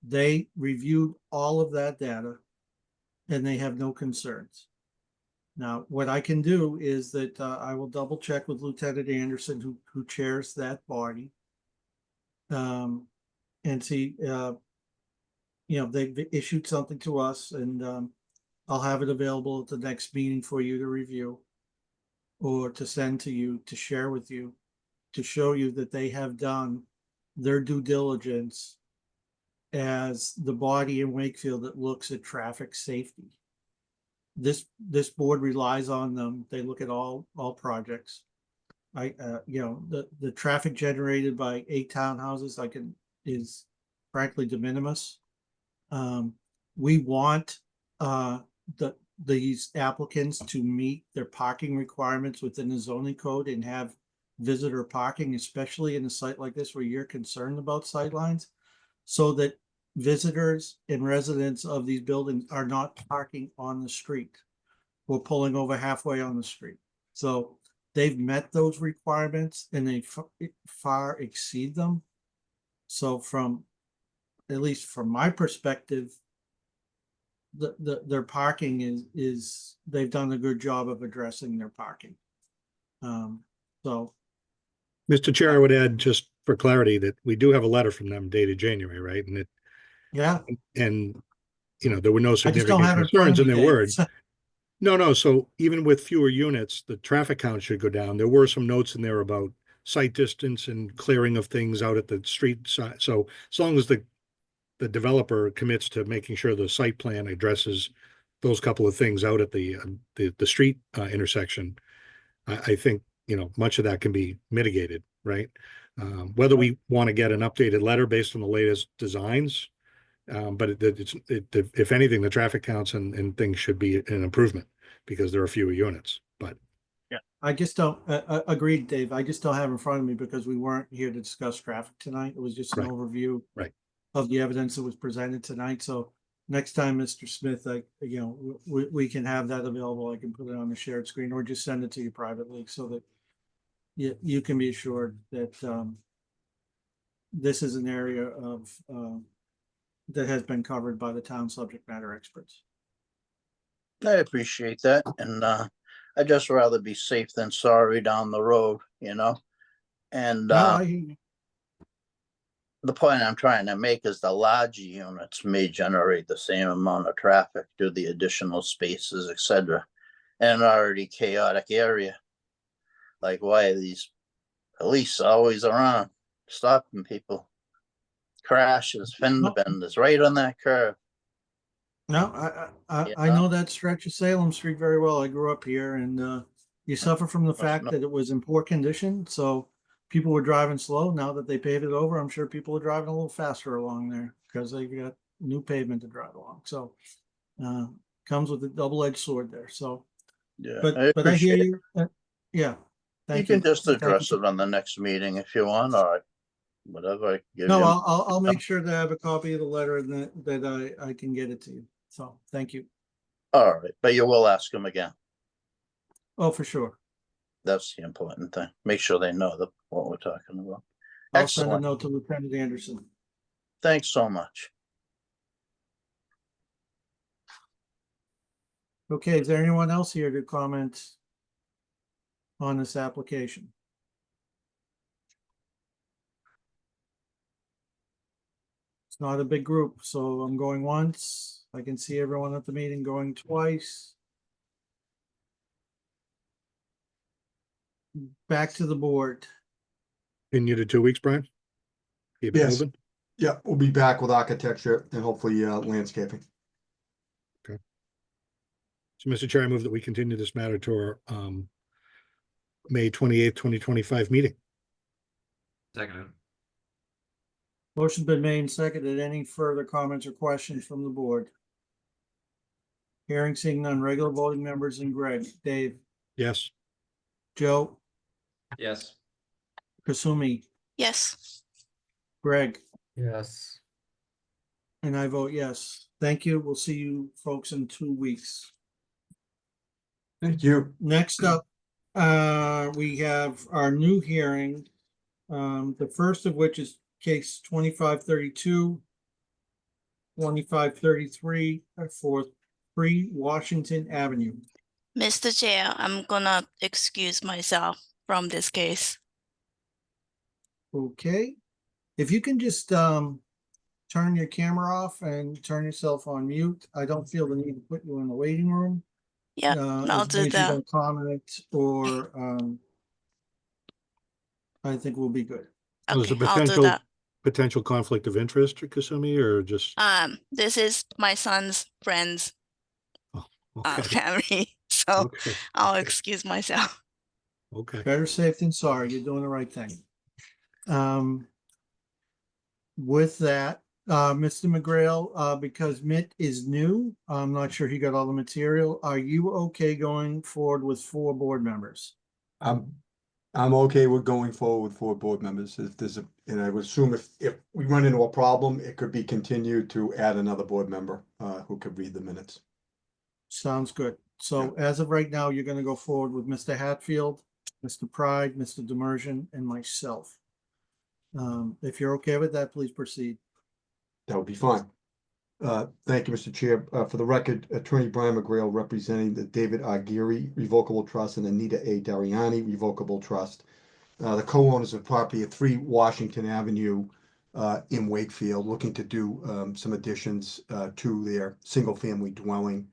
They reviewed all of that data and they have no concerns. Now, what I can do is that I will double check with Lieutenant Anderson, who chairs that body, and see, they've issued something to us, and I'll have it available at the next meeting for you to review or to send to you, to share with you, to show you that they have done their due diligence as the body in Wakefield that looks at traffic safety. This board relies on them. They look at all projects. The traffic generated by 8 townhouses is frankly de minimis. We want these applicants to meet their parking requirements within the zoning code and have visitor parking, especially in a site like this where you're concerned about sightlines, so that visitors and residents of these buildings are not parking on the street or pulling over halfway on the street. So they've met those requirements and they far exceed them. So at least from my perspective, their parking is they've done a good job of addressing their parking. So Mr. Chair, I would add, just for clarity, that we do have a letter from them dated January, right? And there were no I just don't significant have it in front concerns of in me, their Dave. words. No. So even with fewer units, the traffic count should go down. There were some notes in there about sight distance and clearing of things out at the street side. So as long as the developer commits to making sure the site plan addresses those couple of things out at the street intersection, I think, much of that can be mitigated, right? Whether we want to get an updated letter based on the latest designs, but if anything, the traffic counts and things should be an improvement because there are fewer units. But I just don't agreed, Dave. I just don't have in front of me because we weren't here to discuss traffic tonight. It was just an Right. overview Right. of the evidence that was presented tonight. So next time, Mr. Smith, we can have that available. I can put it on the shared screen or just send it to you privately so that you can be assured that this is an area of that has been covered by the town subject matter experts. I appreciate that, and I'd just rather be safe than sorry down the road, And No, the point I'm trying to make is the larger units may generate the same amount of traffic due to the additional spaces, etc., in an already chaotic area. Like, why are these police always around stopping people? Crashes, fender benders, right on that curve. No, I know that stretch of Salem Street very well. I grew up here, and you suffer from the fact that it was in poor condition. So people were driving slow. Now that they paved it over, I'm sure people are driving a little faster along there because they've got new pavement to drive along. So comes with a double-edged sword there. So, Yeah, but I hear you. Yeah, you thank you. can just Thank address you. it on the next meeting if you want, or whatever. I give No, you. I'll make sure to have a copy of the letter and that I can get it to you. So thank you. All right, but you will ask them again. Oh, for sure. That's the important thing. Make sure they know what we're talking about. I'll send a Excellent. note to Lieutenant Anderson. Thanks so much. Okay, is there anyone else here to comment on this application? It's not a big group, so I'm going once. I can see everyone at the meeting going twice. Back to the board. Continue to 2 weeks, Brian? Keep it Yes. moving? Yeah, we'll be back with architecture and hopefully landscaping. So, Mr. Chair, I move that we continue this matter to our May 28th, 2025 meeting. Seconded. Motion's been made and seconded. Any further comments or questions from the board? Hearing seeing none, regular voting members and Greg, Dave, Yes. Joe, Yes. Kasumi, Yes. Greg, Yes. and I vote yes. Thank you. We'll see you folks in 2 weeks. Thank you. Next up, we have our new hearing. The first of which is case 2532, 2533 for 3 Washington Avenue. Mr. Chair, I'm gonna excuse myself from this case. Okay, if you can just turn your camera off and turn yourself on mute. I don't feel the need to put you in the waiting room. Yeah, I'll As do long as you that. don't comment or I think we'll be good. There's a Okay, I'll do potential that. potential conflict of interest, Kasumi, or just This is my son's friend's okay. family, so Okay. I'll Okay. excuse myself. Okay. Better safe than sorry. You're doing the right thing. With that, Mr. McGrail, because Mitt is new, I'm not sure he got all the material. Are you okay going forward with 4 board members? I'm okay with going forward with 4 board members. If there's and I would assume if we run into a problem, it could be continued to add another board member who could read the minutes. Sounds good. So as of right now, you're gonna go forward with Mr. Hatfield, Mr. Pride, Mr. Demersion, and myself. If you're okay with that, please proceed. That would be fine. Thank you, Mr. Chair. For the record, Attorney Brian McGrail representing the David R. Geary Revocable Trust and Anita A. Dariani Revocable Trust, the co-owners of property at 3 Washington Avenue in Wakefield, looking to do some additions to their single-family dwelling.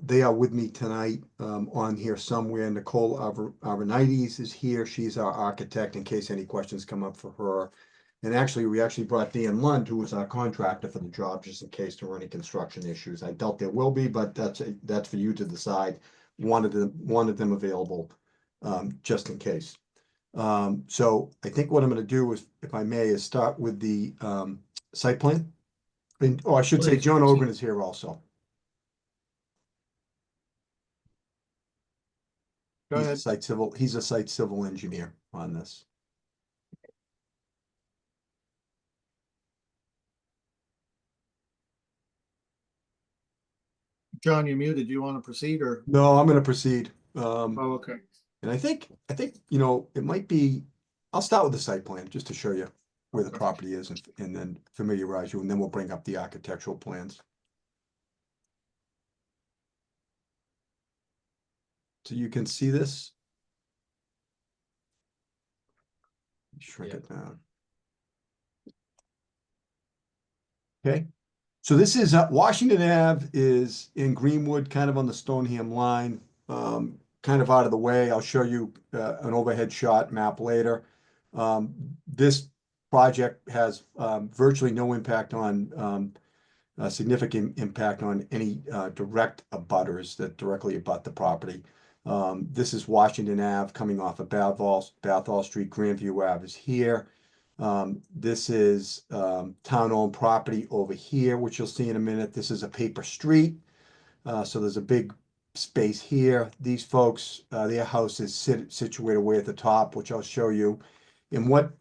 They are with me tonight on here somewhere. Nicole Arvanites is here. She's our architect in case any questions come up for her. And actually, we brought Dan Lund, who was our contractor for the job, just in case there were any construction issues. I doubt there will be, but that's for you to decide. Wanted them available just in case. So I think what I'm going to do is, if I may, is start with the site plan. I should say Please, John proceed. Ogren is here also. Go He's a ahead. site civil engineer on this. John, you're muted. Do you want to proceed or? No, I'm going to proceed. Oh, okay. And I think, it might be, I'll start with the site plan just to show you where the Okay. property is and then familiarize you, and then we'll bring up the architectural plans. So you can see this. Shrink it down. Okay. So this is Washington Ave is in Greenwood, kind of on the Stoneham line, kind of out of the way. I'll show you an overhead shot map later. This project has virtually no impact on significant impact on any direct abutters that directly abut the property. This is Washington Ave coming off of Bathall Street. Grandview Ave is here. This is town-owned property over here, which you'll see in a minute. This is a paper street. So there's a big space here. These folks, their house is situated way at the top, which I'll show you. And what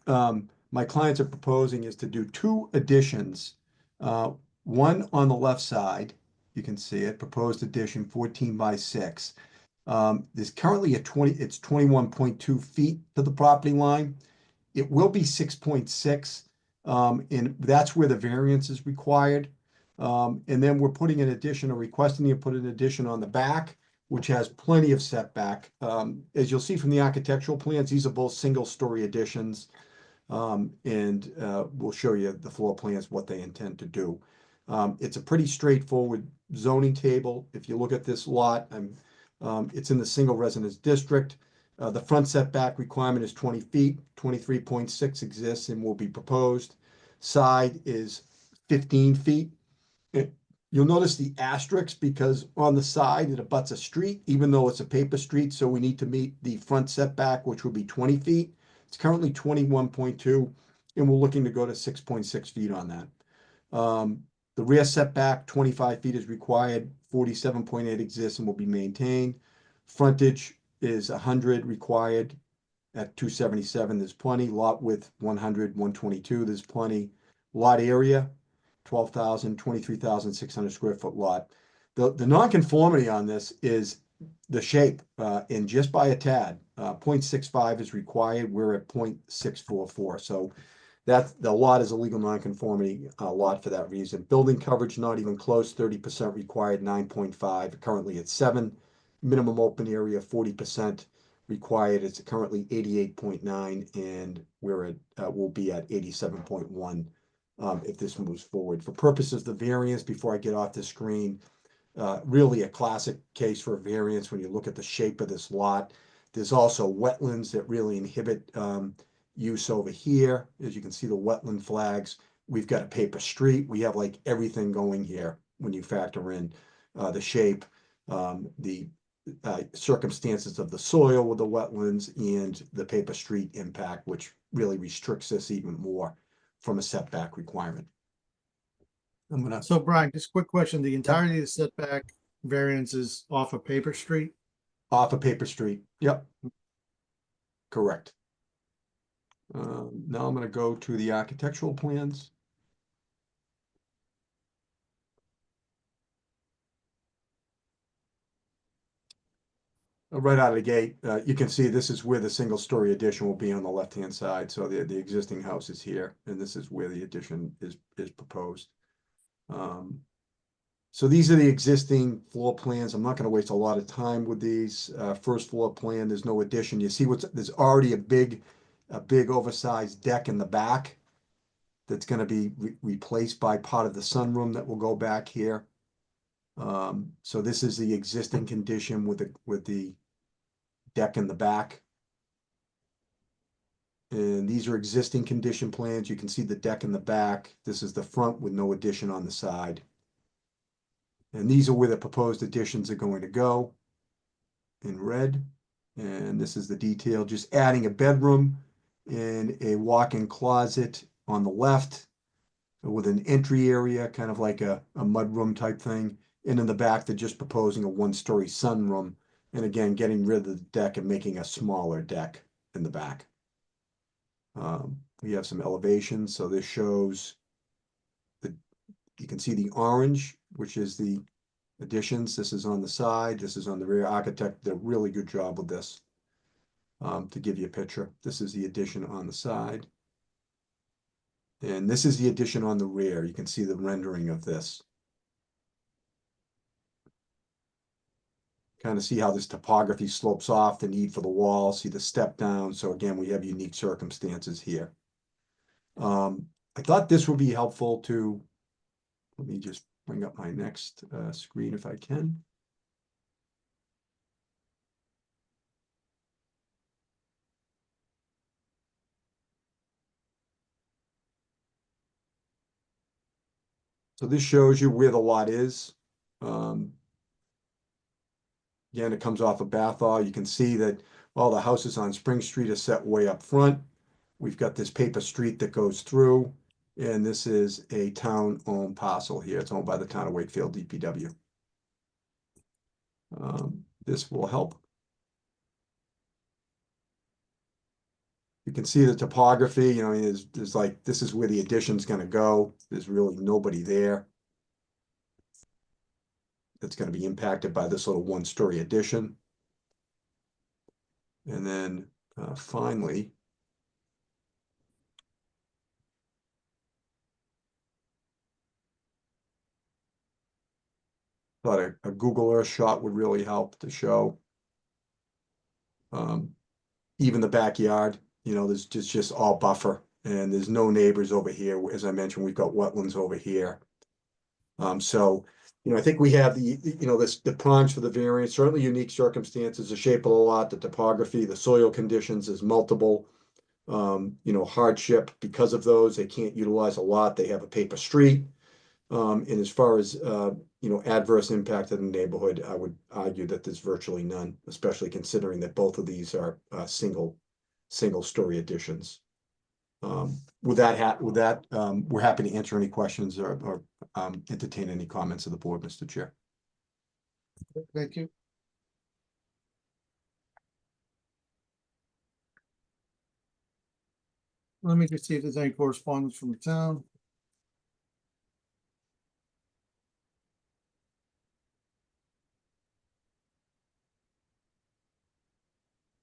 my clients are proposing is to do 2 additions. One on the left side, you can see it, proposed addition 14 by 6. There's currently it's 21.2 feet to the property line. It will be 6.6, and that's where the variance is required. And then we're putting an addition, or requesting you put an addition on the back, which has plenty of setback. As you'll see from the architectural plans, these are both single-story additions. And we'll show you the floor plans, what they intend to do. It's a pretty straightforward zoning table. If you look at this lot, it's in the single residence district. The front setback requirement is 20 feet, 23.6 exists and will be proposed. Side is 15 feet. You'll notice the asterisk because on the side it abuts a street, even though it's a paper street, so we need to meet the front setback, which will be 20 feet. It's currently 21.2, and we're looking to go to 6.6 feet on that. The rear setback, 25 feet is required, 47.8 exists and will be maintained. Frontage is 100 required at 277, there's plenty. Lot width 100, 122, there's plenty. Lot area, 12,000, 23,600 square foot lot. The nonconformity on this is the shape, and just by a tad. 0.65 is required, we're at 0.644, so that the lot is a legal nonconformity lot for that reason. Building coverage not even close, 30% required, 9.5, currently at 7. Minimum open area, 40% required, it's currently 88.9, and we're at we'll be at 87.1 if this moves forward. For purposes of the variance, before I get off the screen, really a classic case for a variance when you look at the shape of this lot. There's also wetlands that really inhibit use over here. As you can see, the wetland flags. We've got a paper street. We have like everything going here when you factor in the shape, the circumstances of the soil with the wetlands, and the paper street impact, which really restricts this even more from a setback requirement. So Brian, just a quick question. The entirety of the setback variance is off of Paper Street? Off of Paper Street, yep. Correct. Now I'm gonna go to the architectural plans. Right out of the gate, you can see this is where the single-story addition will be on the left-hand side. So the existing house is here, and this is where the addition is proposed. So these are the existing floor plans. I'm not going to waste a lot of time with these. First floor plan, there's no addition. You see there's already a big oversized deck in the back that's going to be replaced by part of the sunroom that will go back here. So this is the existing condition with the deck in the back. And these are existing condition plans. You can see the deck in the back. This is the front with no addition on the side. And these are where the proposed additions are going to go in red. And this is the detail, just adding a bedroom and a walk-in closet on the left with an entry area, kind of like a mudroom type thing. And in the back, they're just proposing a one-story sunroom. And again, getting rid of the deck and making a smaller deck in the back. We have some elevations. So this shows you can see the orange, which is the additions. This is on the side. This is on the rear. Architect did a really good job with this. To give you a picture, this is the addition on the side. And this is the addition on the rear. You can see the rendering of this. Kind of see how this topography slopes off, the need for the wall, see the step down. So again, we have unique circumstances here. I thought this would be helpful to, let me just bring up my next screen if I can. So this shows you where the lot is. Again, it comes off of Bathall. You can see that all the houses on Spring Street are set way up front. We've got this paper street that goes through, and this is a town-owned parcel here. It's owned by the town of Wakefield DPW. This will help. You can see the topography, you know, there's like, this is where the addition's gonna go. There's really nobody there that's gonna be impacted by this little one-story addition. And then finally, thought a Google Earth shot would really help to show even the backyard, you know, there's just all buffer and there's no neighbors over here. As I mentioned, we've got wetlands over here. So I think we have the prongs for the variance, certainly unique circumstances, the shape of the lot, the topography, the soil conditions is multiple. Hardship because of those, they can't utilize a lot, they have a paper street. And as far as, adverse impact in the neighborhood, I would argue that there's virtually none, especially considering that both of these are, single-story additions. We're happy to answer any questions or entertain any comments of the board, Mr. Chair. Thank you. Let me just see if there's any correspondence from the town.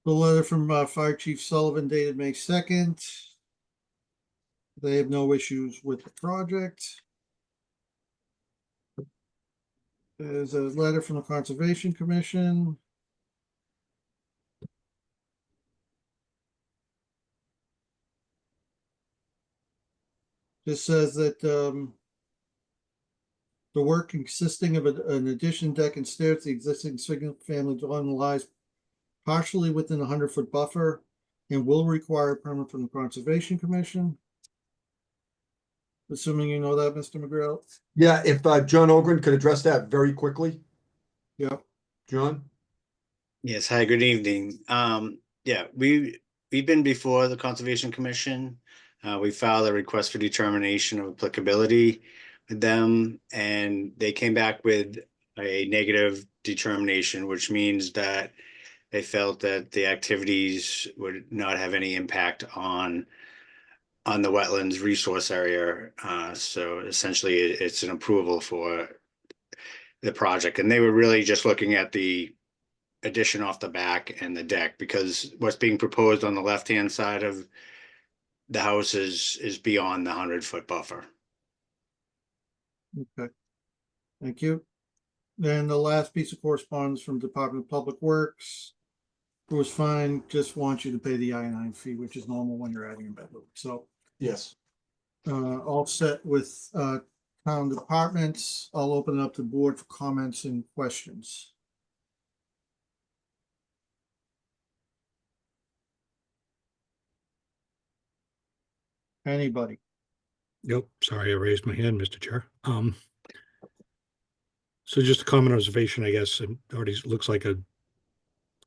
The letter from Fire Chief Sullivan dated May 2nd. They have no issues with the project. There's a letter from the Conservation Commission. Just says that the work consisting of an addition, deck, and stairs, the existing single-family dwelling lies partially within a 100-foot buffer and will require a permit from the Conservation Commission. Assuming you know that, Mr. McGrail. Yeah, if John Ogren could address that very quickly. Yeah. John? Yes, hi, good evening. Yeah, we've been before the Conservation Commission. We filed a request for determination of applicability with them, and they came back with a negative determination, which means that they felt that the activities would not have any impact on the wetlands resource area. So essentially it's an approval for the project. And they were really just looking at the addition off the back and the deck, because what's being proposed on the left-hand side of the house is beyond the 100-foot buffer. Okay. Thank you. Then the last piece of correspondence from Department of Public Works. It was fine, just want you to pay the I-9 fee, which is normal when you're adding a bedroom. So Yes. all set with town departments. I'll open it up to the board for comments and questions. Anybody? Yep, sorry, I raised my hand, Mr. Chair. So just a common observation, I guess, it already looks like a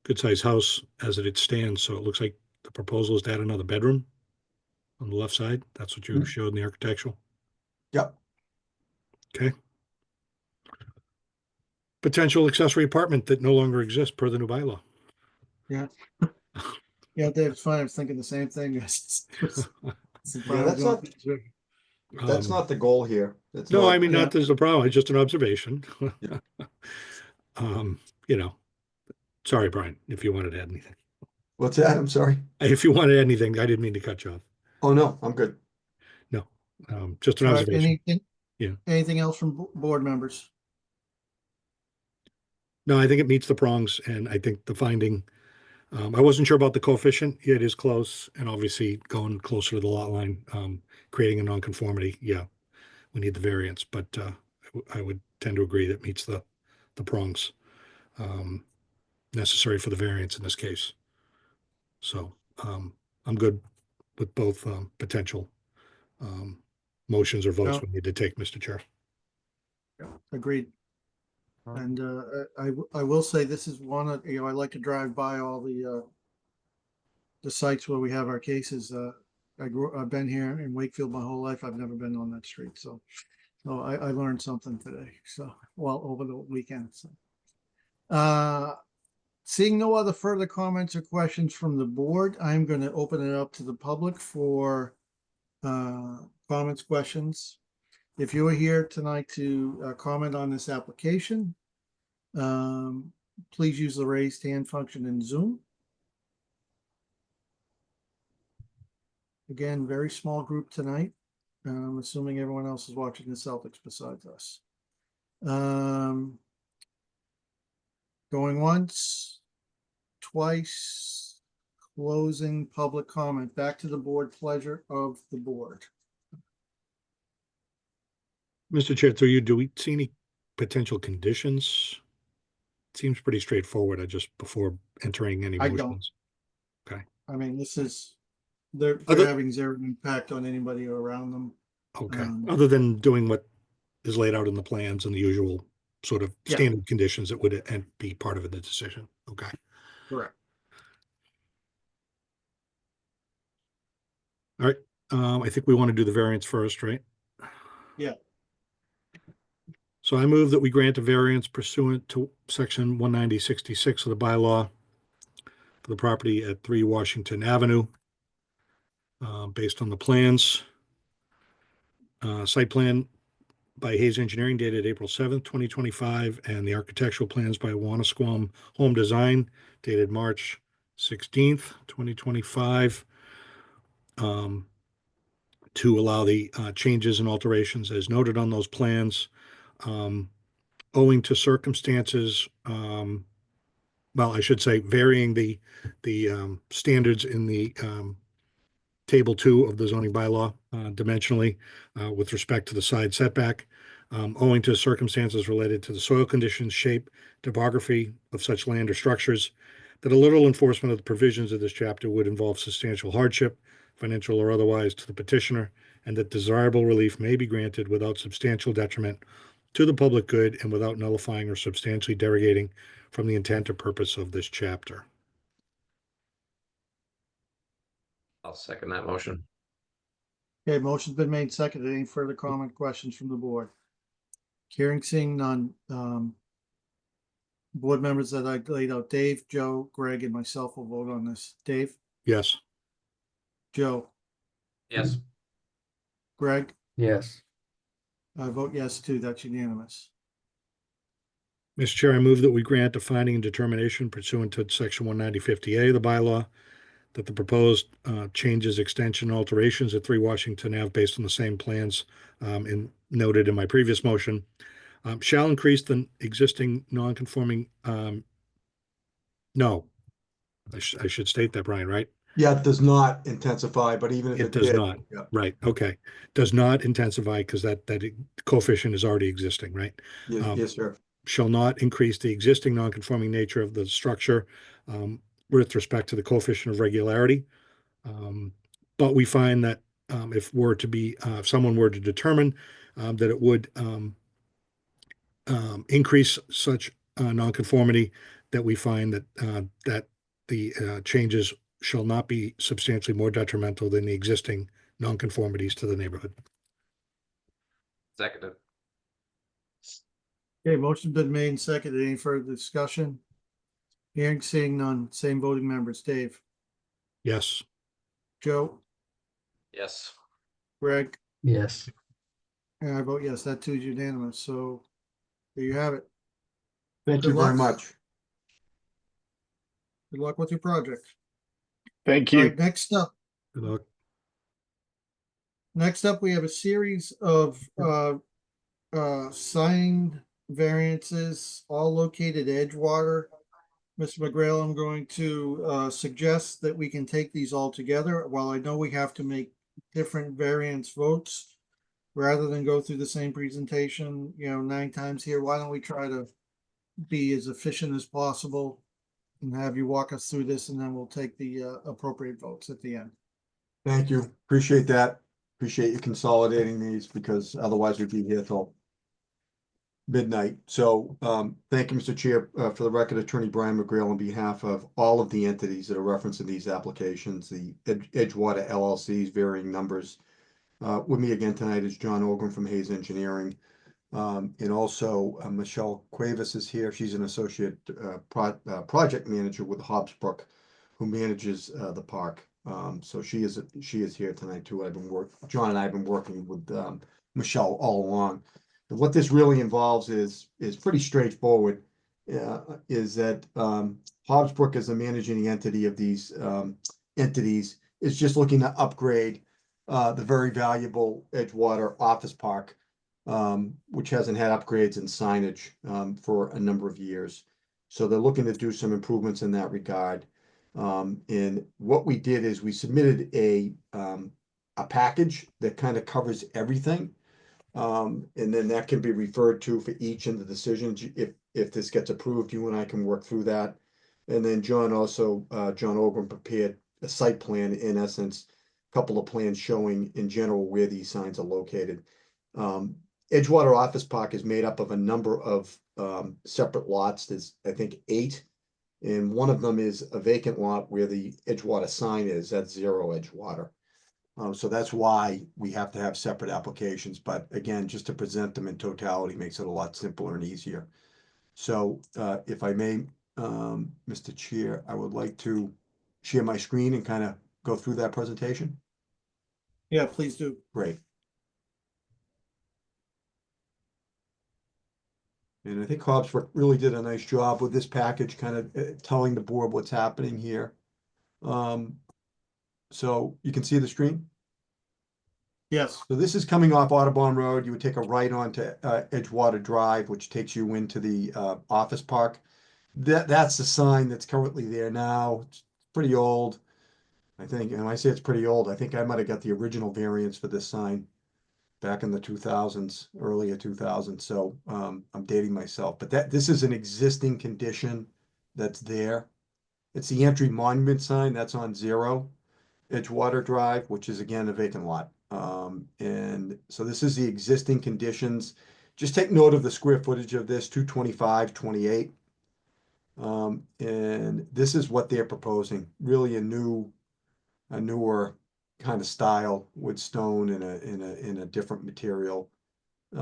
good-sized house as it stands, so it looks like the proposal is to add another bedroom on the left side. That's what you showed in the architectural. Yep. Okay. Potential accessory apartment that no longer exists per the new bylaw. Yeah. Yeah, Dave, it's fine. I was thinking the same thing. Yeah, that's not the goal here. That's No, not- I mean, yeah. not there's a problem, it's just an observation. Yeah. You know, sorry, Brian, if you wanted to add anything. What's that? I'm sorry. If you wanted anything, I didn't mean to cut you off. Oh, no, I'm good. No, just an All right, observation. anything, anything else from board members? No, I think it meets the prongs, and I think the finding, I wasn't sure about the coefficient. It is close, and obviously going closer to the lot line, creating a nonconformity. Yeah, we need the variance, but I would tend to agree that meets the prongs necessary for the variance in this case. So I'm good with both potential motions or votes Yeah. we need to take, Mr. Chair. Agreed. And I will say this is one of, I like to drive by all the sites where we have our cases. I've been here in Wakefield my whole life. I've never been on that street. So I learned something today. So, well, over the weekend. So. Seeing no other further comments or questions from the board, I'm going to open it up to the public for comments, questions. If you are here tonight to comment on this application, please use the raised hand function in Zoom. Again, very small group tonight. I'm assuming everyone else is watching the Celtics besides us. Going once, twice, closing public comment. Back to the board, pleasure of the board. Mr. Chair, through you, do we see any potential conditions? Seems pretty straightforward. I just before entering any I don't. motions. I mean, they're Other- having zero impact on anybody around them. Okay, other than doing what is laid out in the plans and the usual sort of Yeah. standard conditions that would be part of the decision. Okay. Correct. All right. I think we want to do the variance first, right? Yeah. So I move that we grant a variance pursuant to section 190-66 of the bylaw for the property at 3 Washington Avenue, based on the plans. Site plan by Hayes Engineering dated April 7th, 2025, and the architectural plans by Wanasquam Home Design dated March 16th, 2025, to allow the changes and alterations as noted on those plans, owing to circumstances, well, I should say varying the standards in the table 2 of the zoning bylaw dimensionally with respect to the side setback, owing to circumstances related to the soil conditions, shape, topography of such land or structures, that a literal enforcement of the provisions of this chapter would involve substantial hardship, financial or otherwise, to the petitioner, and that desirable relief may be granted without substantial detriment to the public good and without nullifying or substantially derogating from the intent or purpose of this chapter. I'll second that motion. Okay, motion's been made second. Any further comment, questions from the board? Hearing, seeing none. Board members that I laid out, Dave, Joe, Greg, and myself will vote on this. Dave, Yes. Joe, Yes. Greg, Yes. I vote yes too. That's unanimous. Mr. Chair, I move that we grant a finding and determination pursuant to section 190-50A of the bylaw that the proposed changes, extension, and alterations at 3 Washington Ave based on the same plans noted in my previous motion shall increase the existing non-conforming, no, I should state that, Brian, right? Yeah, it does not intensify, but even if It it does did, not. yeah, Right, okay. Does not intensify because that coefficient is already existing, right? yes, sir. Shall not increase the existing non-conforming nature of the structure with respect to the coefficient of regularity. But we find that if someone were to determine that it would increase such nonconformity, that we find that the changes shall not be substantially more detrimental than the existing nonconformities to the neighborhood. Seconded. Okay, motion's been made and seconded. Any further discussion? Hearing, seeing none. Same voting members. Dave, Yes. Joe, Yes. Greg, Yes. and I vote yes. That too is unanimous. So there you have it. Thank Good you very luck. much. Good luck with your project. Thank All you. right, next up. Good luck. Next up, we have a series of signed variances, all located Edgewater. Mr. McGrail, I'm going to suggest that we can take these all together. While I know we have to make different variance votes, rather than go through the same presentation, 9 times here, why don't we try to be as efficient as possible and have you walk us through this, and then we'll take the appropriate votes at the end. Thank you. Appreciate that. Appreciate you consolidating these because otherwise we'd be here till midnight. So thank you, Mr. Chair. For the record, Attorney Brian McGrail on behalf of all of the entities that are referenced in these applications, the Edgewater LLCs, varying numbers. With me again tonight is John Ogren from Hayes Engineering. And also Michelle Cuevas is here. She's an associate project manager with Hobbsbrook, who manages the park. So she is here tonight too. John and I have been working with Michelle all along. And what this really involves is pretty straightforward. Is that Hobbsbrook, as the managing entity of these entities, is just looking to upgrade the very valuable Edgewater Office Park, which hasn't had upgrades and signage for a number of years. So they're looking to do some improvements in that regard. And what we did is we submitted a package that kind of covers everything. And then that can be referred to for each in the decisions. If this gets approved, you and I can work through that. And then John Ogren prepared a site plan, in essence, a couple of plans showing in general where these signs are located. Edgewater Office Park is made up of a number of separate lots. There's, I think, 8. And one of them is a vacant lot where the Edgewater sign is. That's 0 Edgewater. So that's why we have to have separate applications. But again, just to present them in totality makes it a lot simpler and easier. So if I may, Mr. Chair, I would like to share my screen and kind of go through that presentation. Yeah, please do. Great. And I think Hobbs really did a nice job with this package, kind of telling the board what's happening here. So you can see the screen? Yes. So this is coming off Audubon Road. You would take a right onto Edgewater Drive, which takes you into the office park. That's the sign that's currently there now. It's pretty old, I think. And when I say it's pretty old, I think I might have got the original variants for this sign back in the 2000s, earlier 2000s. So I'm dating myself. But this is an existing condition that's there. It's the entry monument sign that's on 0 Edgewater Drive, which is again a vacant lot. And so this is the existing conditions. Just take note of the square footage of this, 225/28. And this is what they're proposing, really a newer kind of style with stone in a different material.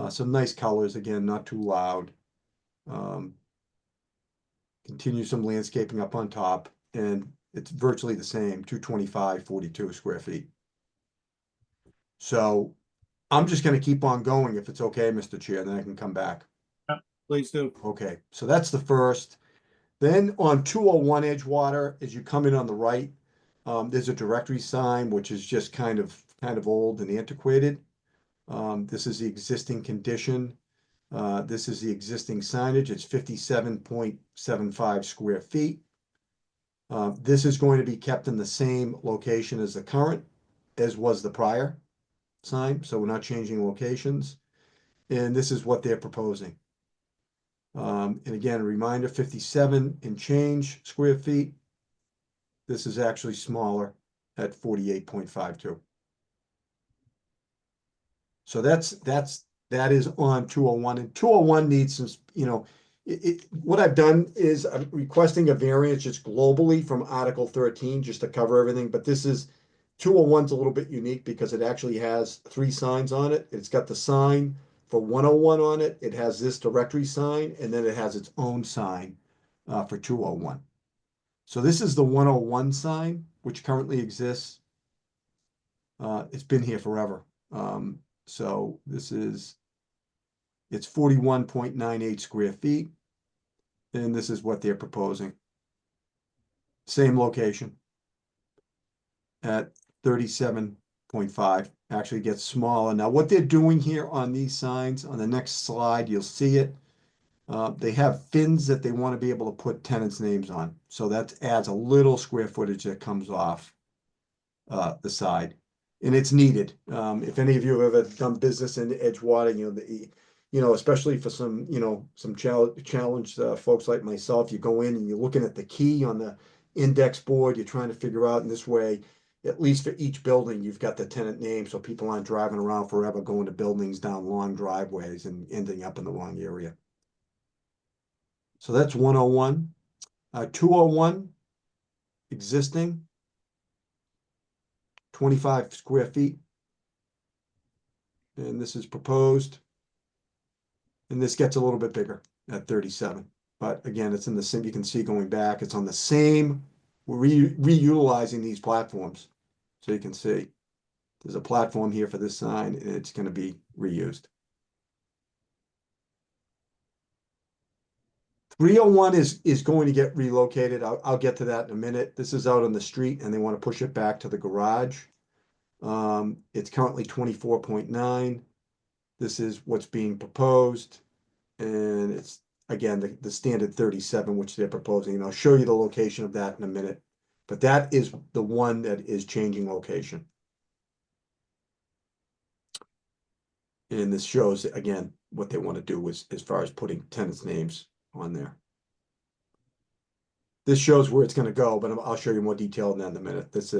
Some nice colors, again, not too loud. Continue some landscaping up on top, and it's virtually the same, 225/42 square feet. So I'm just gonna keep on going if it's okay, Mr. Chair, then I can come back. Please do. Okay, so that's the first. Then on 201 Edgewater, as you come in on the right, there's a directory sign, which is just kind of old and antiquated. This is the existing condition. This is the existing signage. It's 57.75 square feet. This is going to be kept in the same location as the current, as was the prior sign, so we're not changing locations. And this is what they're proposing. And again, a reminder, 57 and change square feet. This is actually smaller at 48.52. So that is on 201, and 201 needs some, what I've done is I'm requesting a variance just globally from Article 13 just to cover everything, but this is 201's a little bit unique because it actually has 3 signs on it. It's got the sign for 101 on it. It has this directory sign, and then it has its own sign for 201. So this is the 101 sign, which currently exists. It's been here forever. So it's 41.98 square feet. And this is what they're proposing. Same location at 37.5, actually gets smaller. Now what they're doing here on these signs, on the next slide, you'll see it. They have fins that they want to be able to put tenants' names on. So that adds a little square footage that comes off the side. And it's needed. If any of you have ever done business in Edgewater, especially for some, some challenged folks like myself, you go in and you're looking at the key on the index board, you're trying to figure out in this way, at least for each building, you've got the tenant name, so people aren't driving around forever going to buildings down long driveways and ending up in the wrong area. So that's 101. 201, existing, 25 square feet. And this is proposed. And this gets a little bit bigger at 37. But again, it's in the same, you can see going back, it's on the same, we're reutilizing these platforms. So you can see there's a platform here for this sign, and it's going to be reused. 301 is going to get relocated. I'll get to that in a minute. This is out on the street, and they want to push it back to the garage. It's currently 24.9. This is what's being proposed. And it's, again, the standard 37, which they're proposing. And I'll show you the location of that in a minute. But that is the one that is changing location. And this shows, again, what they want to do is, as far as putting tenants' names on there. This shows where it's gonna go, but I'll show you more detail in that in a minute. This,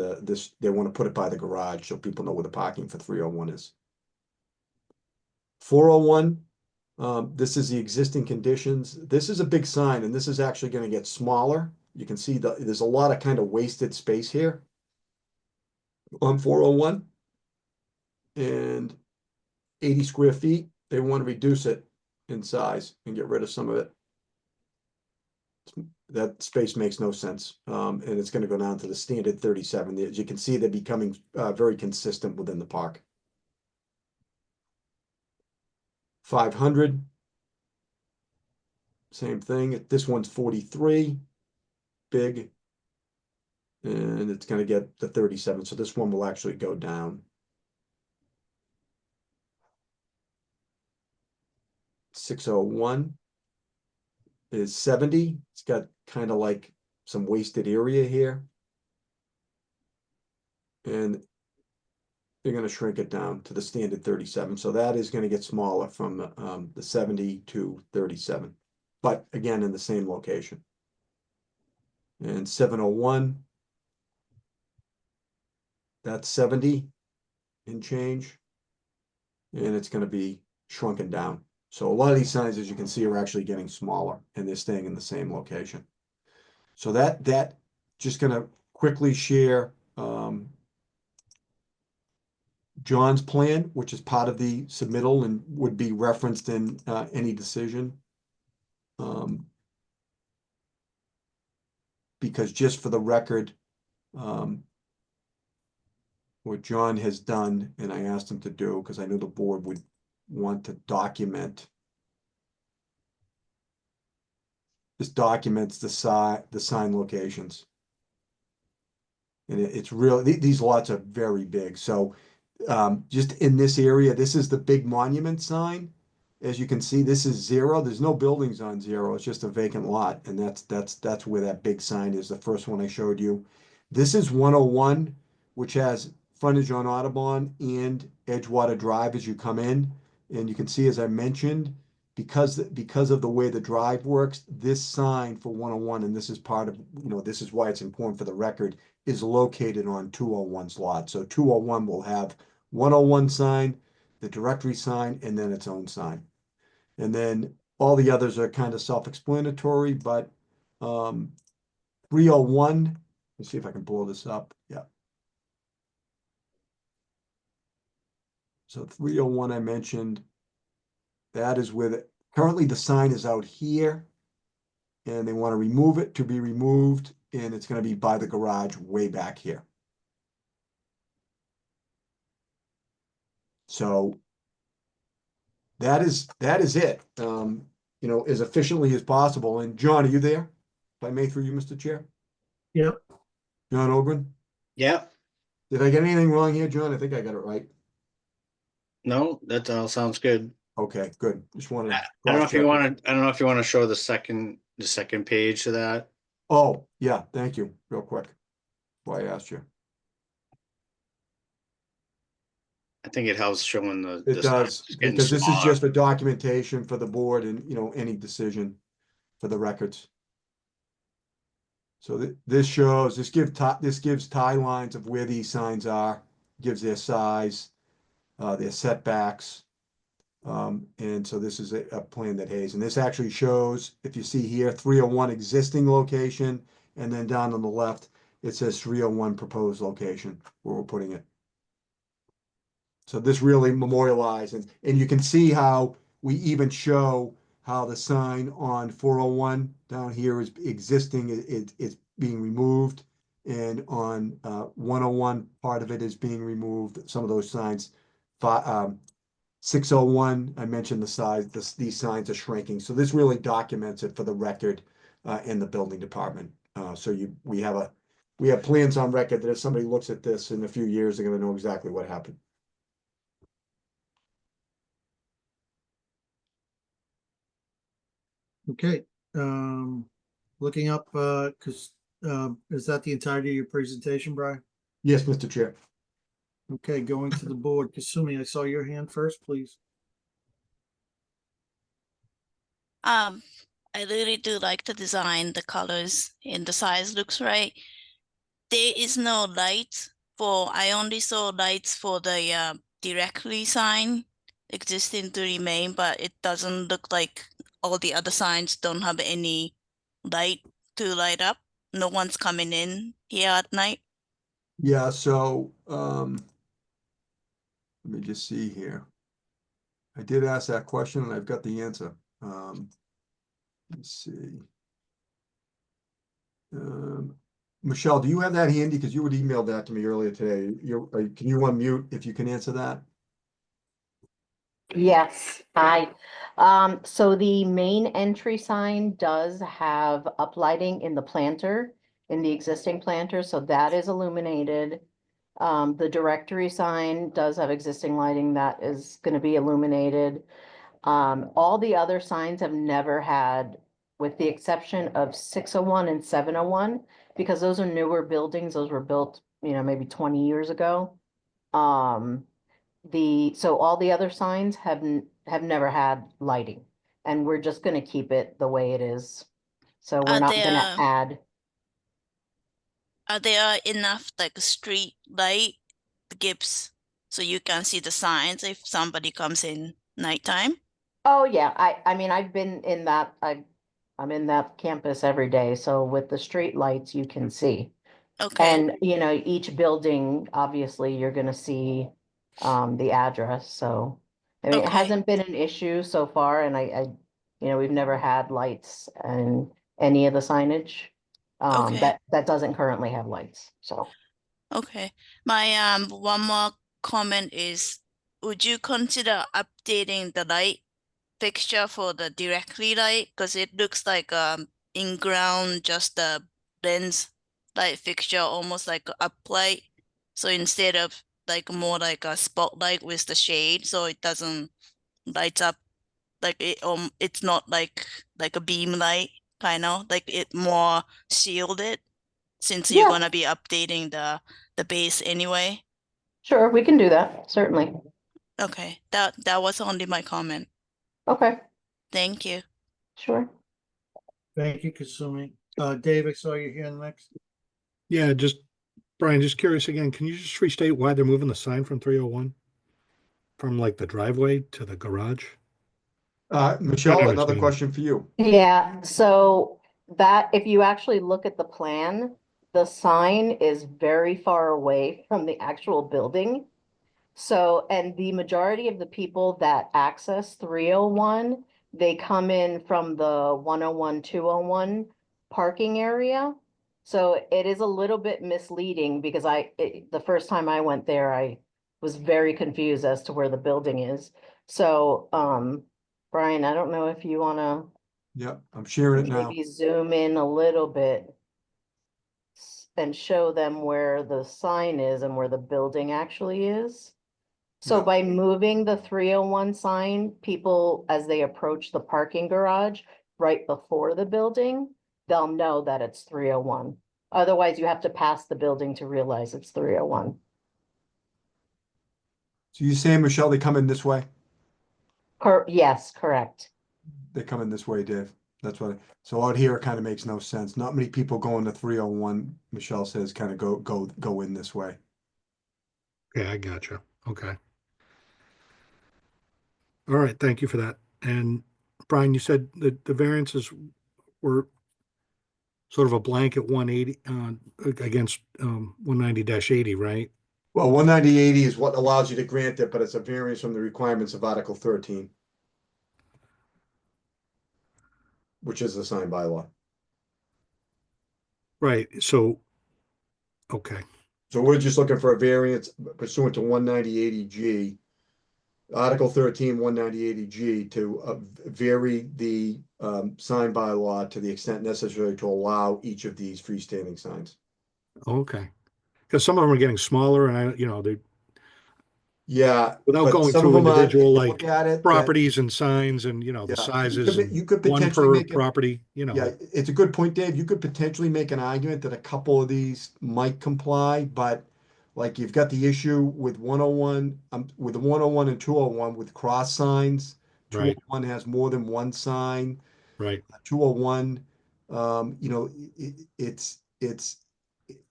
they want to put it by the garage so people know where the parking for 301 is. 401, this is the existing conditions. This is a big sign, and this is actually gonna get smaller. You can see there's a lot of kind of wasted space here on 401. And 80 square feet, they want to reduce it in size and get rid of some of it. That space makes no sense. And it's going to go down to the standard 37. As you can see, they're becoming very consistent within the park. 500. Same thing. This one's 43. Big. And it's going to get the 37. So this one will actually go down. 601 is 70. It's got kind of like some wasted area here. And they're going to shrink it down to the standard 37. So that is going to get smaller from the 70 to 37. But again, in the same location. And 701, that's 70 and change. And it's going to be shrunken down. So a lot of these signs, as you can see, are actually getting smaller, and they're staying in the same location. So that just going to quickly share John's plan, which is part of the submittal and would be referenced in any decision. Because just for the record, what John has done, and I asked him to do, because I knew the board would want to document. This documents the sign locations. And it's really, these lots are very big. So just in this area, this is the big monument sign. As you can see, this is 0. There's no buildings on 0. It's just a vacant lot. And that's where that big sign is, the first one I showed you. This is 101, which has frontage on Audubon and Edgewater Drive as you come in. And you can see, as I mentioned, because of the way the drive works, this sign for 101, and this is part of, this is why it's important for the record, is located on 201's lot. So 201 will have 101 sign, the directory sign, and then its own sign. And then all the others are kind of self-explanatory, but 301, let's see if I can blow this up. Yeah. So 301 I mentioned, that is where currently the sign is out here, and they want to remove it to be removed, and it's going to be by the garage way back here. So that is it, as efficiently as possible. And John, are you there? If I may, through you, Mr. Chair? Yep. John Ogren? Yeah, Did I get anything wrong here, John? I think I got it right. no, that all sounds good. Okay, good. Just wanted to I don't know if you cross-check. want to, I don't know if you want to show the second page to that. Oh, yeah, thank you, real quick. Why I asked you. I think it helps showing the. It the sign does, is getting because this is smaller. just for documentation for the board and, any decision for the records. So this gives tie lines of where these signs are, gives their size, their setbacks. And so this is a plan that Hayes, and this actually shows, if you see here, 301 existing location, and then down on the left, it says 301 proposed location where we're putting it. So this really memorialized, and you can see how we even show how the sign on 401 down here is existing, it's being removed. And on 101, part of it is being removed, some of those signs. 601, I mentioned the size, these signs are shrinking. So this really documents it for the record in the building department. So we have plans on record that if somebody looks at this in a few years, they're gonna know exactly what happened. Okay, looking up, because is that the entirety of your presentation, Brian? Yes, Mr. Chair. Okay, going to the board. Kasumi, I saw your hand first, please. I really do like the design, the colors, and the size looks right. There is no light I only saw lights for the directly sign existing to remain, but it doesn't look like all the other signs don't have any light to light up. No one's coming in here at night. Yeah, so, let me just see here. I did ask that question and I've got the answer. Let's see. Michelle, do you have that handy? Because you would email that to me earlier today. Can you unmute if you can answer that? Yes, so the main entry sign does have uplighting in the planter, in the existing planter, so that is illuminated. The directory sign does have existing lighting that is gonna be illuminated. All the other signs have never had, with the exception of 601 and 701, because those are newer buildings, those were built, maybe 20 years ago. So all the other signs have never had lighting, and we're just gonna keep it the way it is. So we're Are not gonna there add. are there enough like street light gives so you can see the signs if somebody comes in nighttime? Oh, yeah, I mean, I'm in that campus every day, so with the street lights, you can see. Okay, And, each building, obviously, you're gonna see, the address, so. I mean, it okay, hasn't been an issue so far, and we've never had lights and any of the signage. okay, That doesn't currently have lights, so. okay. My one more comment is, would you consider updating the light fixture for the directly light? Because it looks like in ground just a lens light fixture, almost like a uplight. So instead of like more like a spotlight with the shade, so it doesn't light up like it's not like a beam light, kind of like it more shielded since you're Yeah, gonna be updating the base anyway. sure, we can do that, certainly. Okay, that was only my comment. Okay, Thank you. sure. Thank you, Kasumi. Dave, I saw you here next. Yeah, Brian, just curious again, can you just restate why they're moving the sign from 301? From like the driveway to the garage? Michelle, another understand. question for you. Yeah, so that, if you actually look at the plan, the sign is very far away from the actual building. So, and the majority of the people that access 301, they come in from the 101, 201 parking area. So it is a little bit misleading because the first time I went there, I was very confused as to where the building is. So, Brian, I don't know if you wanna Yep, I'm sharing it now. maybe zoom in a little bit and show them where the sign is and where the building actually is. So Yeah. by moving the 301 sign, people, as they approach the parking garage right before the building, they'll know that it's 301. Otherwise, you have to pass the building to realize it's 301. So you're saying, Michelle, they come in this way? Yes, correct. They come in this way, Dave. That's what, so out here, it kind of makes no sense. Not many people going to 301, Michelle says, kind of go in this way. Yeah, I gotcha. Okay. All right, thank you for that. And Brian, you said that the variances were sort of a blanket 180 against 190-80, right? Well, 190/80 is what allows you to grant it, but it's a variance from the requirements of Article 13, which is the sign bylaw. Right. So, okay. So we're just looking for a variance pursuant to 190/80G, Article 13, 190/80G, to vary the sign bylaw to the extent necessary to allow each of these freestanding signs. Okay. Because some of them are getting smaller and they Yeah, without but going some of through them are, if individual you like look at it, that, properties and signs and the yeah, sizes and you could one potentially per make it. property, Yeah, it's a good point, Dave. You could potentially make an argument that a couple of these might comply, but like you've got the issue with 101, with the 101 and 201 with cross signs Right, 201 has more than one sign. right. 201, you know, it's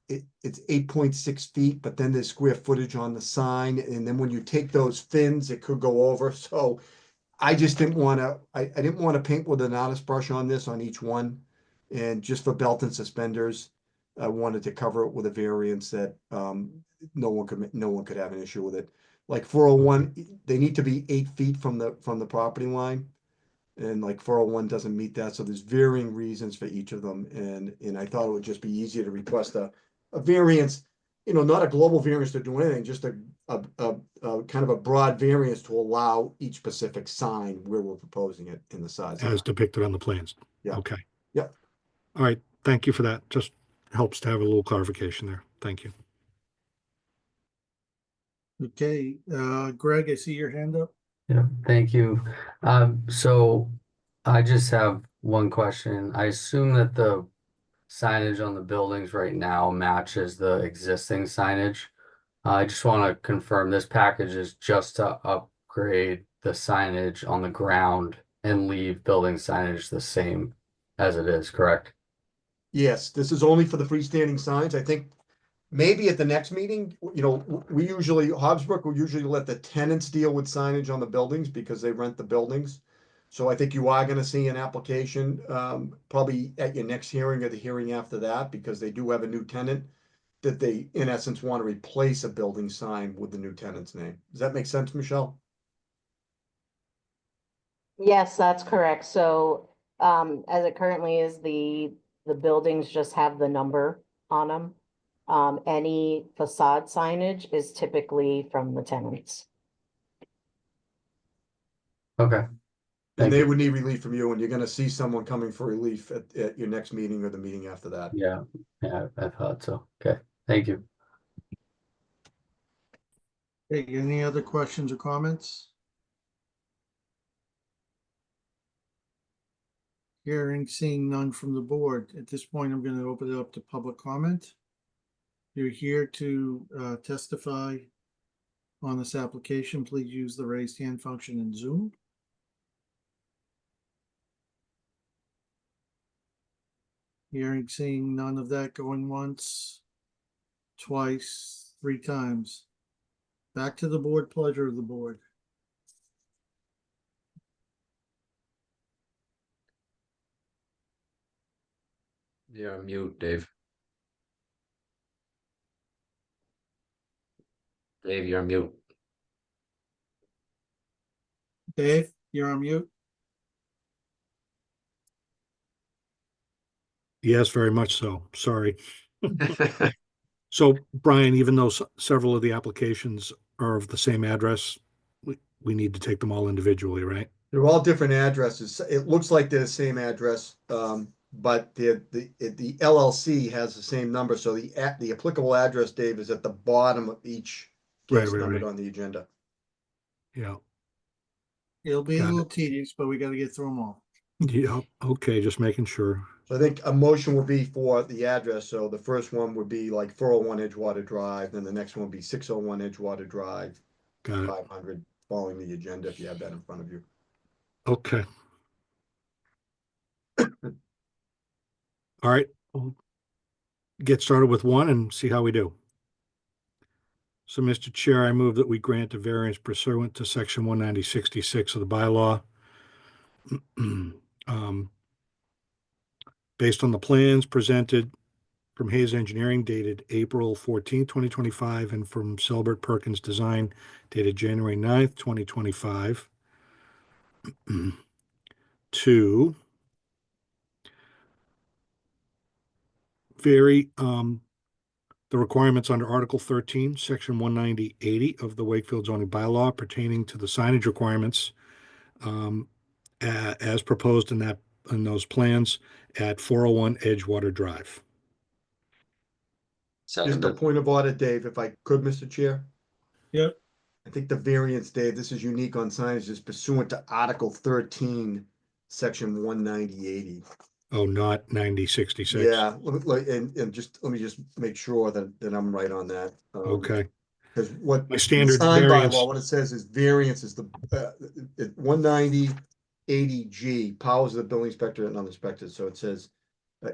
8.6 feet, but then there's square footage on the sign, and then when you take those fins, it could go over. So I just didn't want to. I didn't want to paint with an honest brush on this on each one, and just for belt and suspenders, I wanted to cover it with a variance that no one could have an issue with it. Like 401, they need to be 8 feet from the property line. And like 401 doesn't meet that, so there's varying reasons for each of them, and I thought it would just be easier to request a variance, you know, not a global variance to do anything, just a kind of a broad variance to allow each specific sign where we're proposing it in the size. As depicted on the plans. Yeah. Okay. Yeah. All right, thank you for that. Just helps to have a little clarification there. Thank you. Okay, Greg, I see your hand up. Yeah, thank you. So I just have one question. I assume that the signage on the buildings right now matches the existing signage. I just want to confirm this package is just to upgrade the signage on the ground and leave building signage the same as it is, correct? Yes, this is only for the freestanding signs. I think maybe at the next meeting, you know, Hobbsbrook will usually let the tenants deal with signage on the buildings because they rent the buildings. So I think you are gonna see an application, probably at your next hearing or the hearing after that, because they do have a new tenant that they, in essence, want to replace a building sign with the new tenant's name. Does that make sense, Michelle? Yes, that's correct. So, as it currently is, the buildings just have the number on them. Any facade signage is typically from the tenants. Okay. And Thank they you. would need relief from you, and you're gonna see someone coming for relief at your next meeting or the meeting after that. Yeah, I thought so. Okay, thank you. Hey, any other questions or comments? Hearing, seeing none from the board. At this point, I'm going to open it up to public comment. You're here to testify on this application. Please use the raised hand function in Zoom. Hearing, seeing none of that, going once, twice, 3 times. Back to the board, pleasure of the board. You're on mute, Dave. Dave, you're on mute. Dave, you're on mute. Yes, very much so. Sorry. So Brian, even though several of the applications are of the same address, we need to take them all individually, right? They're all different addresses. It looks like they're the same address, but the LLC has the same number, so the applicable address, Dave, is at the bottom of each Right, case right, numbered right. on the agenda. Yeah. It'll be a Got little it. tedious, but we got to get through them all. Yeah. Okay, just making sure. So I think a motion will be for the address. So the first one would be like 401 Edgewater Drive, then the next one would be 601 Edgewater Drive, Got it. 500, following the agenda if you have that in front of you. Okay. All right. We'll get started with one and see how we do. So, Mr. Chair, I move that we grant a variance pursuant to section 190-66 of the bylaw. Based on the plans presented from Hayes Engineering dated April 14, 2025, and from Selbert Perkins Design dated January 9th, 2025, to vary the requirements under Article 13, Section 190-80 of the Wakefield zoning bylaw pertaining to the signage requirements as proposed in those plans at 401 Edgewater Drive. Just a Seconded. point of order, Dave, if I could, Mr. Chair. Yep. I think the variance, Dave, this is unique on signs, is pursuant to Article 13, Section 190-80. Oh, not 90-66. Yeah, and just let me just make sure that I'm right on that. Okay. Because what My the standard sign variance, bylaw, what it says is variance is the 190 80G, powers of the building inspector and uninspected. So it says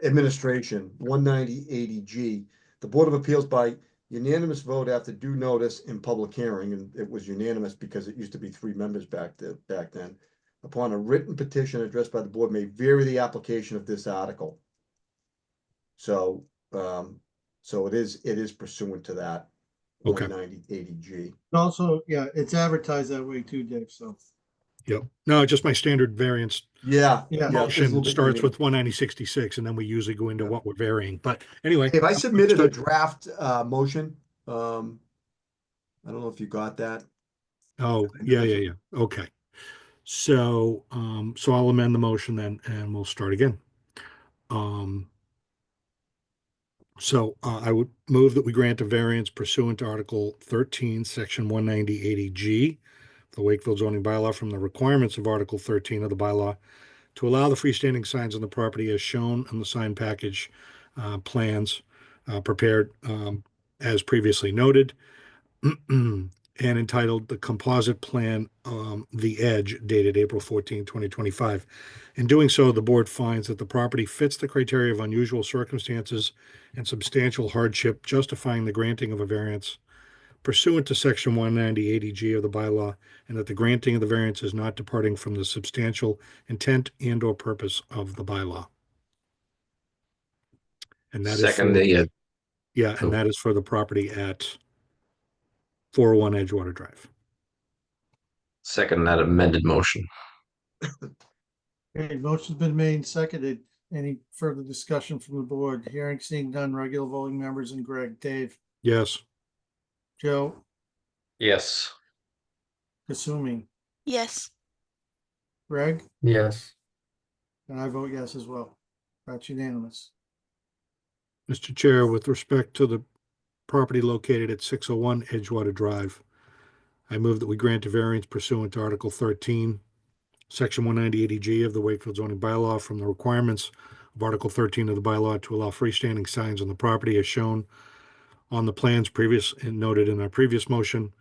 administration 190 80G. The Board of Appeals by unanimous vote after due notice in public hearing, and it was unanimous because it used to be 3 members back then. Upon a written petition addressed by the board, may vary the application of this article. So, so it is pursuant to that Okay. 190 80G. Also, yeah, it's advertised that way too, Dave, so. yep. No, just my standard variance Yeah, Yeah. yeah, it's a little motion bit starts unique. with 19066, and then we usually go into what we're varying. But anyway. If I submitted a understood. draft motion, I don't know if you got that. Oh, yeah. Okay. So, so I'll amend the motion then, and we'll start again. So I would move that we grant a variance pursuant to Article 13, Section 19080G, the Wakefield zoning bylaw from the requirements of Article 13 of the bylaw to allow the freestanding signs on the property as shown on the sign package plans prepared as previously noted and entitled the composite plan, The Edge, dated April 14, 2025. In doing so, the board finds that the property fits the criteria of unusual circumstances and substantial hardship justifying the granting of a variance pursuant to section 19080G of the bylaw, and that the granting of the variance is not departing from the substantial intent and or purpose of the bylaw. And that is Second, for, the and that is for the property at 401 Edgewater Drive. second that amended motion. Okay, motion's been made and seconded. Any further discussion from the board? Hearing, seeing none, regular voting members and Greg, Dave, Yes. Joe, Yes. Kasumi, Yes. Greg, Yes. and I vote yes as well. That's unanimous. Mr. Chair, with respect to the property located at 601 Edgewater Drive, I move that we grant a variance pursuant to Article 13, Section 19080G of the Wakefield zoning bylaw from the requirements of Article 13 of the bylaw to allow freestanding signs on the property as shown on the plans previous and noted in our previous motion.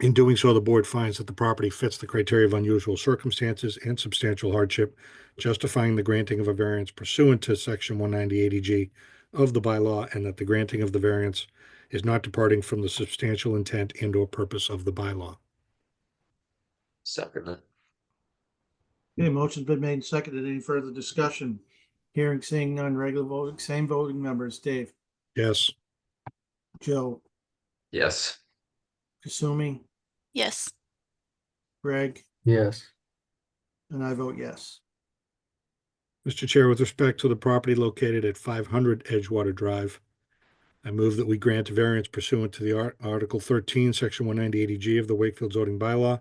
In doing so, the board finds that the property fits the criteria of unusual circumstances and substantial hardship, justifying the granting of a variance pursuant to Section 19080G of the bylaw, and that the granting of the variance is not departing from the substantial intent and or purpose of the bylaw. Second it. Okay, motion's been made and seconded. Any further discussion? Hearing, seeing none, regular voting, same voting members, Dave, Yes. Joe, Yes. Kasumi, Yes. Greg, Yes. and I vote yes. Mr. Chair, with respect to the property located at 500 Edgewater Drive, I move that we grant a variance pursuant to the Article 13, Section 19080G of the Wakefield zoning bylaw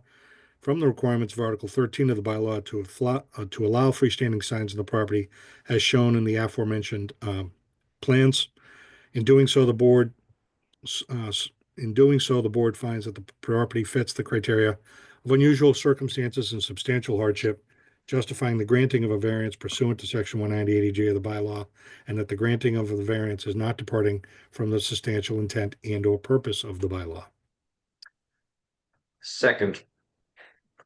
from the requirements of Article 13 of the bylaw to allow freestanding signs on the property as shown in the aforementioned plans. In doing so, the board finds that the property fits the criteria of unusual circumstances and substantial hardship, justifying the granting of a variance pursuant to Section 19080G of the bylaw, and that the granting of the variance is not departing from the substantial intent and or purpose of the bylaw. Second.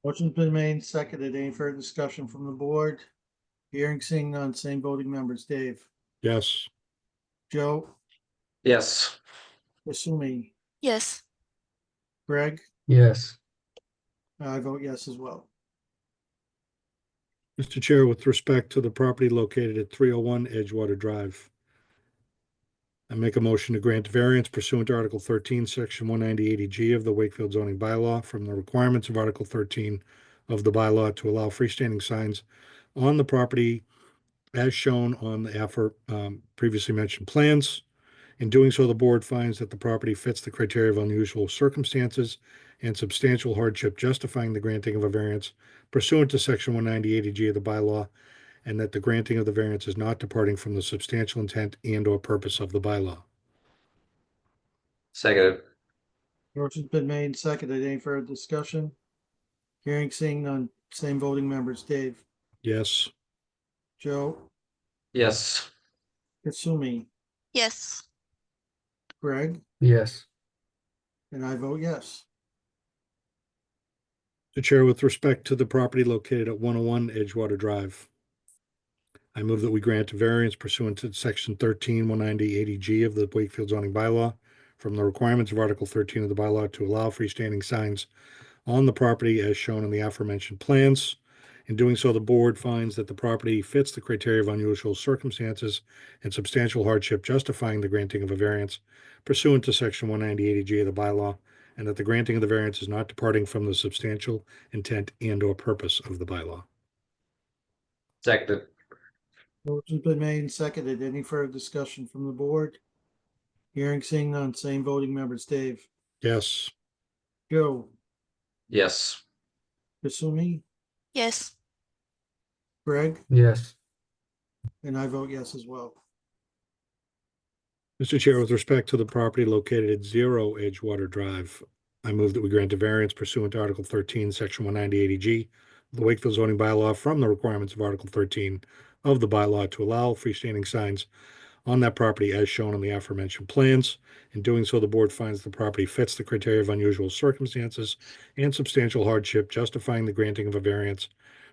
Motion's been made and seconded. Any further discussion from the board? Hearing, seeing none, same voting members, Dave, Yes. Joe, Yes. Kasumi, Yes. Greg, Yes. and I vote yes as well. Mr. Chair, with respect to the property located at 301 Edgewater Drive, I make a motion to grant variance pursuant to Article 13, Section 19080G of the Wakefield zoning bylaw from the requirements of Article 13 of the bylaw to allow freestanding signs on the property as shown on the previously mentioned plans. In doing so, the board finds that the property fits the criteria of unusual circumstances and substantial hardship justifying the granting of a variance pursuant to Section 19080G of the bylaw, and that the granting of the variance is not departing from the substantial intent and or purpose of the bylaw. Second. Motion's been made and seconded. Any further discussion? Hearing, seeing none, same voting members, Dave, Yes. Joe, Yes. Kasumi, Yes. Greg, Yes. And I vote yes. The Chair, with respect to the property located at 101 Edgewater Drive, I move that we grant a variance pursuant to section 13, 190-80G of the Wakefield zoning bylaw from the requirements of Article 13 of the bylaw to allow freestanding signs on the property as shown in the aforementioned plans. In doing so, the board finds that the property fits the criteria of unusual circumstances and substantial hardship justifying the granting of a variance pursuant to section 190-80G of the bylaw, and that the granting of the variance is not departing from the substantial intent and/or purpose of the bylaw. Seconded. Motion's been made and seconded. Any further discussion from the board? Hearing seeing none, same voting members, Dave, Yes. Joe, Yes. Kasumi, Yes. Greg, Yes. and I vote yes as well. Mr. Chair, with respect to the property located at 0 Edgewater Drive, I move that we grant a variance pursuant to Article 13, Section 190-80G of the Wakefield zoning bylaw from the requirements of Article 13 of the bylaw to allow freestanding signs on that property as shown on the aforementioned plans. In doing so, the board finds the property fits the criteria of unusual circumstances and substantial hardship justifying the granting of a variance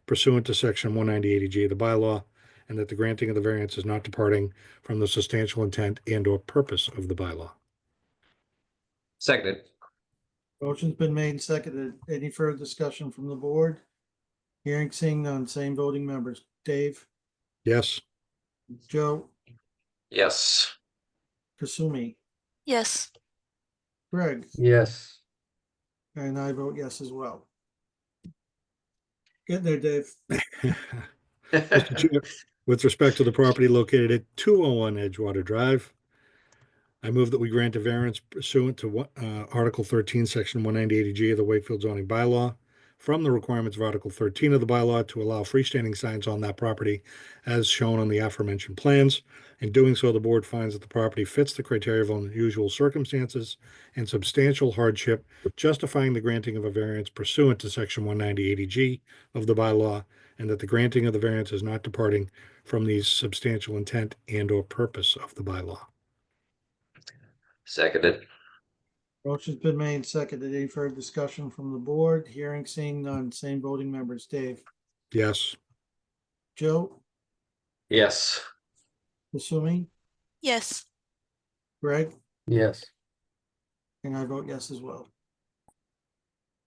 pursuant to Section 190-80G of the bylaw, and that the granting of the variance is not departing from the substantial intent and/or purpose of the bylaw. Seconded. Motion's been made and seconded. Any further discussion from the board? Hearing seeing none, same voting members, Dave, Yes. Joe, Yes. Kasumi, Yes. Greg, Yes. and I vote yes as well. Get there, Dave. Mr. Chair, with respect to the property located at 201 Edgewater Drive, I move that we grant a variance pursuant to Article 13, Section 190-80G of the Wakefield zoning bylaw from the requirements of Article 13 of the bylaw to allow freestanding signs on that property as shown on the aforementioned plans. In doing so, the board finds that the property fits the criteria of unusual circumstances and substantial hardship justifying the granting of a variance pursuant to Section 190-80G of the bylaw, and that the granting of the variance is not departing from the substantial intent and/or purpose of the bylaw. Seconded. Motion's been made and seconded. Any further discussion from the board? Hearing seeing none, same voting members, Dave, Yes. Joe, Yes. Kasumi, Yes. Greg, Yes. and I vote yes as well.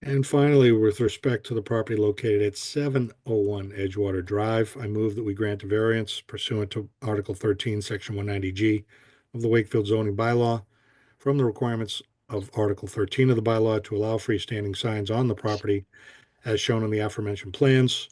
And finally, with respect to the property located at 701 Edgewater Drive, I move that we grant a variance pursuant to Article 13, Section 190G of the Wakefield zoning bylaw from the requirements of Article 13 of the bylaw to allow freestanding signs on the property as shown on the aforementioned plans.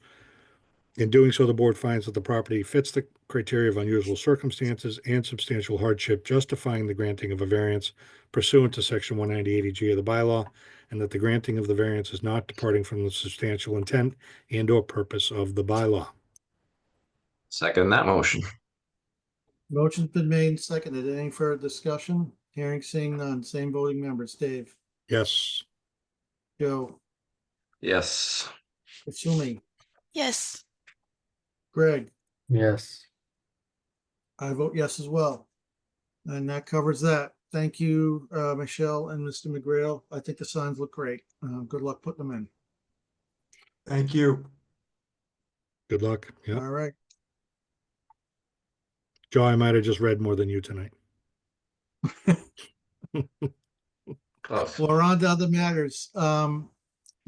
In doing so, the board finds that the property fits the criteria of unusual circumstances and substantial hardship justifying the granting of a variance pursuant to Section 190-80G of the bylaw, and that the granting of the variance is not departing from the substantial intent and/or purpose of the bylaw. Second that motion. Motion's been made and seconded. Any further discussion? Hearing seeing none, same voting members, Dave, Yes. Joe, Yes. Kasumi, Yes. Greg, Yes. I vote yes as well. And that covers that. Thank you, Michelle and Mr. McGrail. I think the signs look great. Good luck putting them in. Thank you. Good luck. Yeah. All right. Joe, I might have just read more than you tonight. Close. Well, we're on to other matters.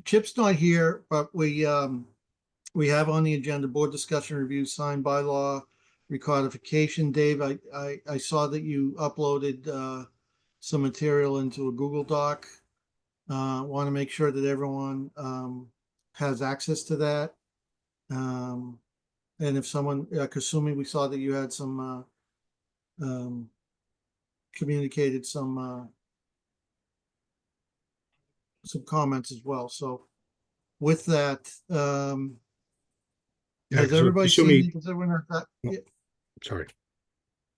Chip's not here, but we have on the agenda board discussion review signed bylaw recodification. Dave, I saw that you uploaded some material into a Google Doc. Want to make sure that everyone has access to that. And if someone, Kasumi, we saw that you had some communicated some comments as well. So with that, Yeah, has 'cause everybody seen Kasumi- it? Does everyone have that? Yeah. Sorry.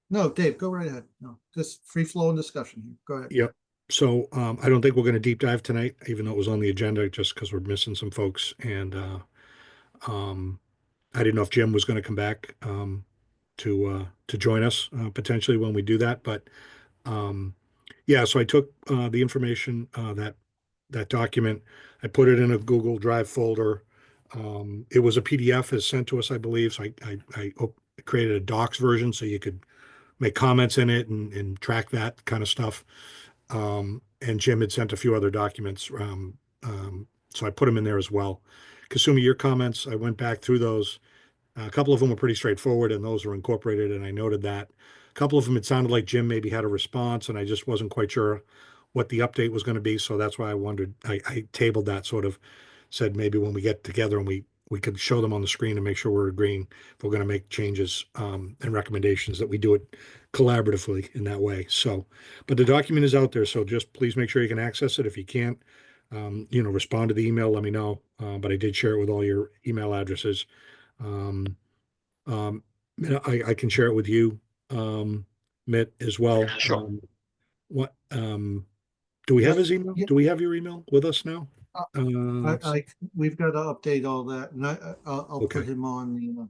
No, Dave, go right ahead. No, just free flow and discussion here. Go ahead. Yep. So I don't think we're going to deep dive tonight, even though it was on the agenda, just because we're missing some folks. And I didn't know if Jim was going to come back to join us potentially when we do that. But Yeah, so I took the information, that document, I put it in a Google Drive folder. It was a PDF as sent to us, I believe, so I created a docs version so you could make comments in it and track that kind of stuff. And Jim had sent a few other documents, so I put them in there as well. Kasumi, your comments, I went back through those. A couple of them were pretty straightforward, and those were incorporated, and I noted that. A couple of them, it sounded like Jim maybe had a response, and I just wasn't quite sure what the update was going to be, so that's why I wondered. I tabled that, sort of said maybe when we get together and we could show them on the screen and make sure we're agreeing if we're going to make changes and recommendations, that we do it collaboratively in that way. So, but the document is out there, so just please make sure you can access it. If you can't, respond to the email, let me know. But I did share it with all your email addresses. Um, I can share it with you, Mitt, as well. Sure. What, do we have his email? Yeah. Do we have your email with us now? We've got to update all that, and I'll Okay. put him on the.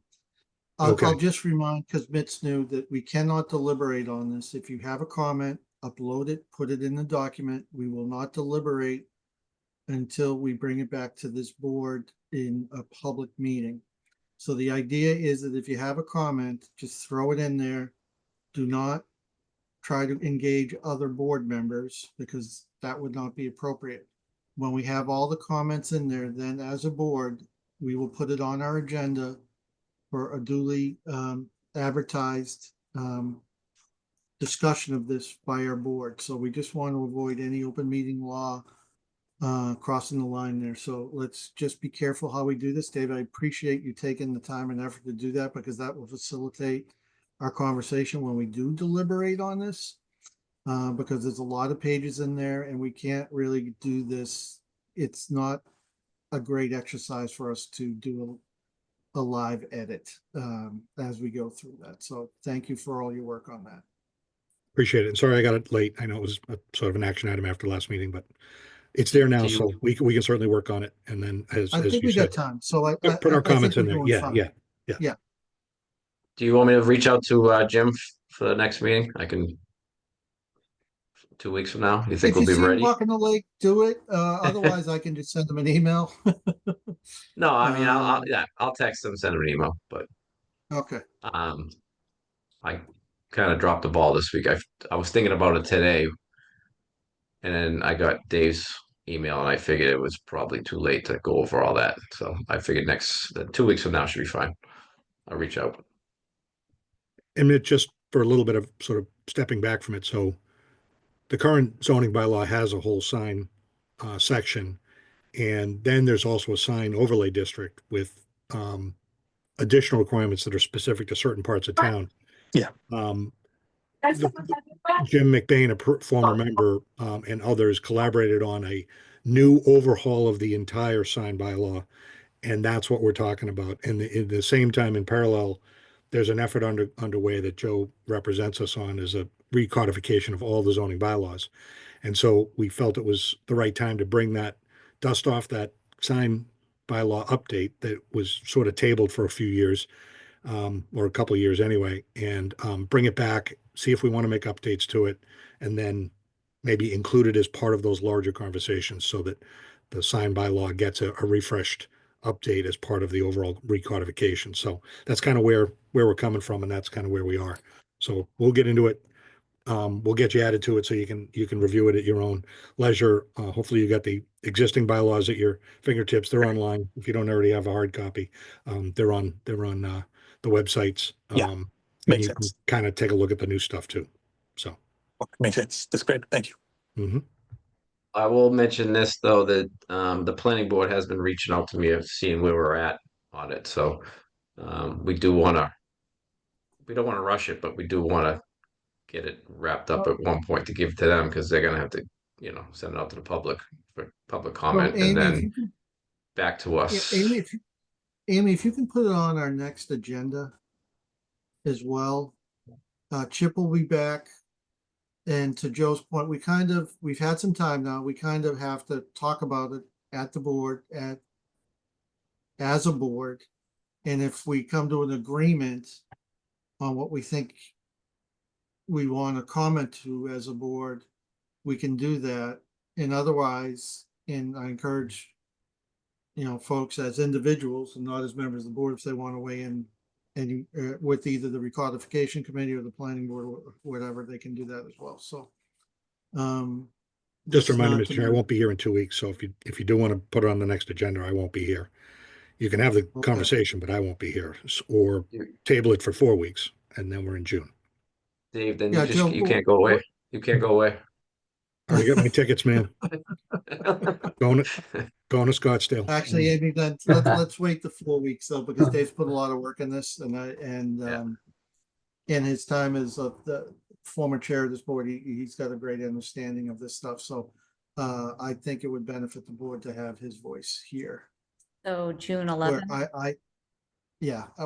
Okay. I'll just remind, because Mitt's new, that we cannot deliberate on this. If you have a comment, upload it, put it in the document. We will not deliberate until we bring it back to this board in a public meeting. So the idea is that if you have a comment, just throw it in there. Do not try to engage other board members, because that would not be appropriate. When we have all the comments in there, then as a board, we will put it on our agenda for a duly advertised discussion of this by our board. So we just want to avoid any open meeting law crossing the line there. So let's just be careful how we do this. Dave, I appreciate you taking the time and effort to do that, because that will facilitate our conversation when we do deliberate on this. Because there's a lot of pages in there and we can't really do this. It's not a great exercise for us to do a live edit as we go through that. So thank you for all your work on that. Appreciate it. And sorry I got it late. I know it was sort of an action item after last meeting, but it's there now, Do you- so we can certainly work on it. And then as I think you we got said, time. So I put our think comments we're in there. doing Yeah, fine. yeah. Do you want me to reach out to Jim for the next meeting? I can 2 weeks from now. You think If you we'll be see him ready? walking the lake, do it. Otherwise, I can just send him an email. No, I mean I'll text him, send him an email, but Okay. I kind of dropped the ball this week. I was thinking about it today, and then I got Dave's email, and I figured it was probably too late to go over all that. So I figured 2 weeks from now should be fine. I'll reach out. And it just for a little bit of sort of stepping back from it. So the current zoning bylaw has a whole sign section. And then there's also a sign overlay district with additional requirements that are specific to certain parts of town. Yeah. Jim McBain, a former member, and others collaborated on a new overhaul of the entire sign bylaw. And that's what we're talking about. And at the same time, in parallel, there's an effort underway that Joe represents us on, is a recodification of all the zoning bylaws. And so we felt it was the right time to bring that, dust off that sign bylaw update that was sort of tabled for a few years, or a couple of years anyway, and bring it back, see if we want to make updates to it, and then maybe include it as part of those larger conversations so that the sign bylaw gets a refreshed update as part of the overall recodification. So that's kind of where we're coming from, and that's kind of where we are. So we'll get into it. We'll get you added to it so you can review it at your own leisure. Hopefully you got the existing bylaws at your fingertips. They're online. If you don't already have a hard copy, they're on the websites. Yeah, And makes you can sense. kind of take a look at the new stuff too. So. Makes sense. That's great. Thank you. Mm-hmm. I will mention this though, that the planning board has been reaching out to me of seeing where we're at on it. So we don't want to rush it, but we do want to get it wrapped up at one point to give to them, because they're gonna have to, send it out to the public for public comment, Amy, and if then you can, back to yeah, us. Amy, if you can put it on our next agenda as well. Chip will be back. And to Joe's point, we've had some time now. We kind of have to talk about it at the board as a board. And if we come to an agreement on what we think we want to comment to as a board, we can do that. And otherwise, and I encourage, folks as individuals and not as members of the board, if they want to weigh in and with either the recodification committee or the planning board or whatever, they can do that as well. So, Just this is remind not me, to Mr. Chair, I be- won't be here in 2 weeks, so if you do want to put it on the next agenda, I won't be here. You can have the Okay. conversation, but I won't be here, or table it for 4 weeks, and then we're in June. Dave, then Yeah, Joe, you can't go away. You can't go away. Already got my tickets, man. Going to Scottsdale. Actually, Amy, then let's wait the 4 weeks though, because Dave's put a lot of work in this, and in his time as the former chair of this board, he's got a great understanding of this stuff. So I think it would benefit the board to have his voice here. So June Where 11th.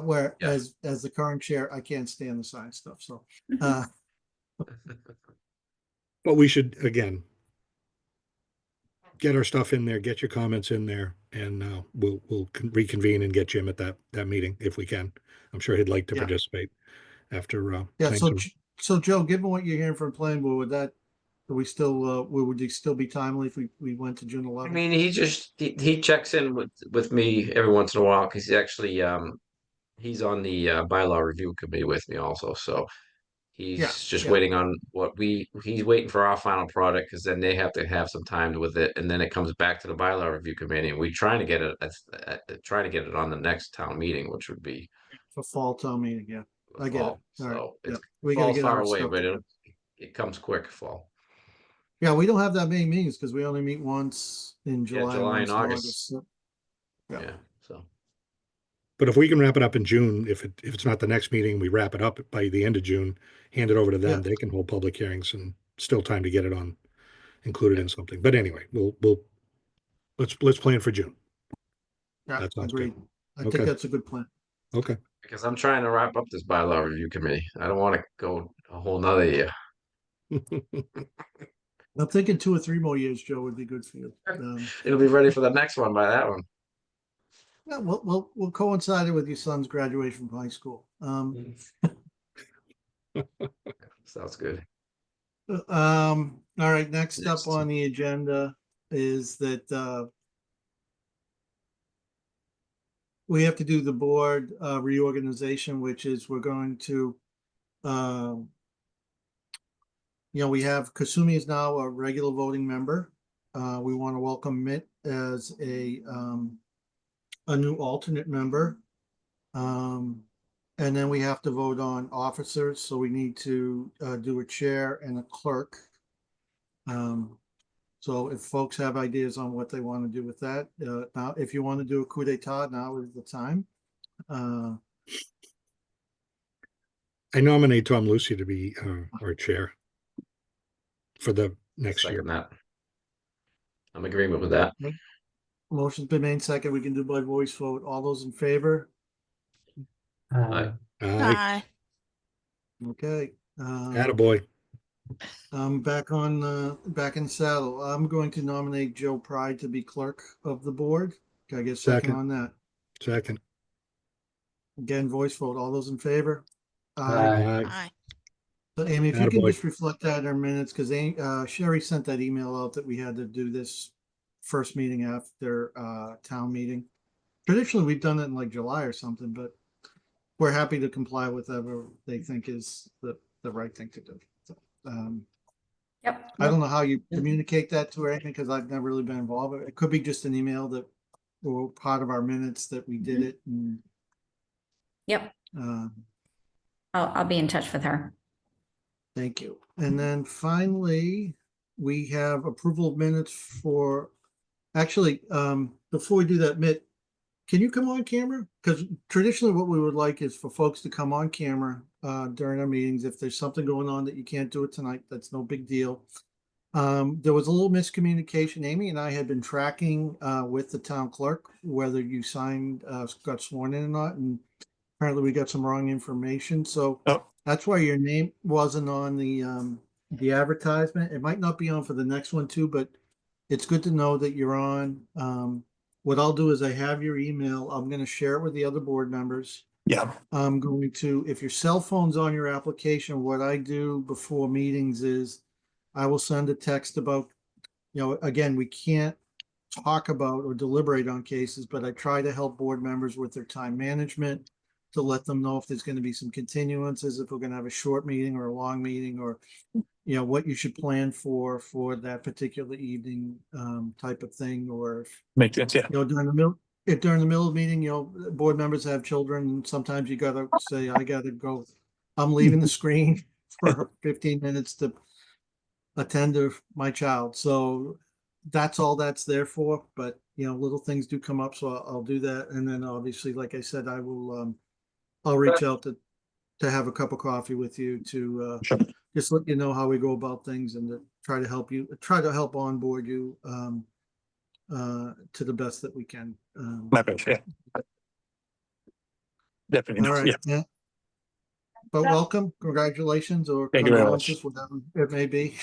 where Yeah. as the current chair, I can't stand the science stuff. So But we should, again, get our stuff in there, get your comments in there, and we'll reconvene and get Jim at that meeting if we can. I'm sure he'd like to Yeah. participate after. yeah. saying So Joe, given what you're hearing from planning board, would we still would it still be timely if we went to June 11th? I mean, he checks in with me every once in a while because he actually he's on the bylaw review committee with me also. So he's just waiting on he's waiting for our final product because then they have to have some time with it, and then it comes back to the bylaw review committee, and we trying to get it on the next town meeting, which would be For fall town meeting, yeah. I get it. fall. All right. So Yeah. it's We gotta fall's get far our away, stuff but together. it comes quick fall. Yeah, we don't have that many meetings because we only meet once in July, July once and in August. August. So, Yeah. Yeah. So But if we can wrap it up in June, if it's not the next meeting, we wrap it up by the end of June, hand it over to them, Yeah. they can hold public hearings and still time to get it included in something. But anyway, let's plan for June. Yeah, That sounds agreed. good. I Okay. think that's a good plan. Okay. because I'm trying to wrap up this bylaw review committee. I don't want to go a whole nother year. I'm thinking 2 or 3 more years, Joe, would be good for you. It'll be ready for the next one by that one. Yeah, we'll coincide it with your son's graduation from high school. Sounds good. All right, next up Next. on the agenda is that we have to do the board reorganization, which is we're going to we have Kasumi is now a regular voting member. We want to welcome Mitt as a new alternate member. And then we have to vote on officers, so we need to do a chair and a clerk. So if folks have ideas on what they want to do with that, now if you want to do a coup d'etat, now is the time. I nominate Tom Lucy to be our chair for the next year. Second that. I'm in agreement with that. Motion's been made second. We can do by voice vote. All those in favor? Aye. Aye. Aye. Okay. Attaboy. I'm back in the saddle. I'm going to nominate Joe Pride to be clerk of the board. Can I get a second Second. on that? Second. Again, voice vote. All those in favor? Aye. Aye. So Amy, if you can Attaboy. just reflect that in our minutes, because Sherry sent that email out that we had to do this first meeting after town meeting. Traditionally, we've done it in like July or something, but we're happy to comply with whatever they think is the right thing to do. So, Yep. I don't know how you communicate that to her, because I've never really been involved. It could be just an email that or part of our minutes that we did it. And, Yep. I'll be in touch with her. thank you. And then finally, we have approval of minutes for, actually, before we do that, Mitt, can you come on camera? Because traditionally what we would like is for folks to come on camera during our meetings. If there's something going on that you can't do it tonight, that's no big deal. There was a little miscommunication. Amy and I had been tracking with the town clerk whether you signed, got sworn in or not, and apparently we got some wrong information. So that's why your name wasn't on the advertisement. It might not be on for the next one too, but it's good to know that you're on. What I'll do is I have your email. I'm going to share it with the other board members. Yeah. I'm going to, if your cell phone's on your application, what I do before meetings is I will send a text about, again, we can't talk about or deliberate on cases, but I try to help board members with their time management to let them know if there's going to be some continuances, if we're going to have a short meeting or a long meeting, or what you should plan for that particular evening, type of thing, or Makes sense, yeah. during the middle of the meeting, board members have children, and sometimes you gotta say, I gotta go, I'm leaving the screen for 15 minutes to attend to my child. So that's all that's there for, but little things do come up, so I'll do that. And then obviously, like I said, I'll reach out to have a cup of coffee with you to just let you know how we go about things, and to try to help onboard you to the best that we can. My bad, yeah. Definitely. All right, Yeah. yeah. But welcome, congratulations, or Thank you very much. condolences, whatever it may be.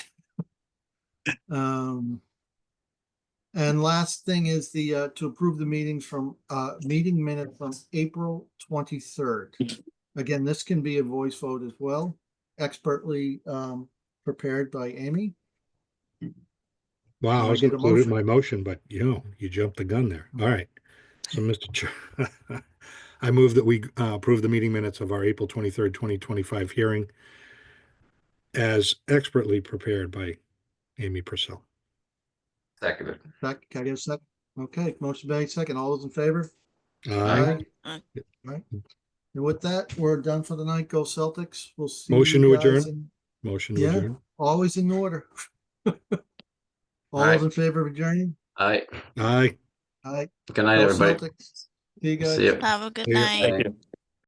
And last thing is to approve the meetings from meeting minute from April 23rd. Again, this can be a voice vote as well, expertly prepared by Amy. Wow, I I was get a included in motion? my motion, but you jumped the gun there. All right. So, Mr. Chair, I move that we approve the meeting minutes of our April 23rd, 2025 hearing as expertly prepared by Amy Purcell. Seconded. Can I get a second? Okay, motion made, second. All those in favor? Aye. Aye. Right. And with that, we're done for the night. Go Celtics. We'll see Motion you to guys adjourn. Motion to Yeah, adjourn. always in order. All Aye. those in favor of adjourning? Aye. Aye. Aye. Good night, Go everybody. Celtics. See you guys. See you. Have a good See ya. night. Thank you.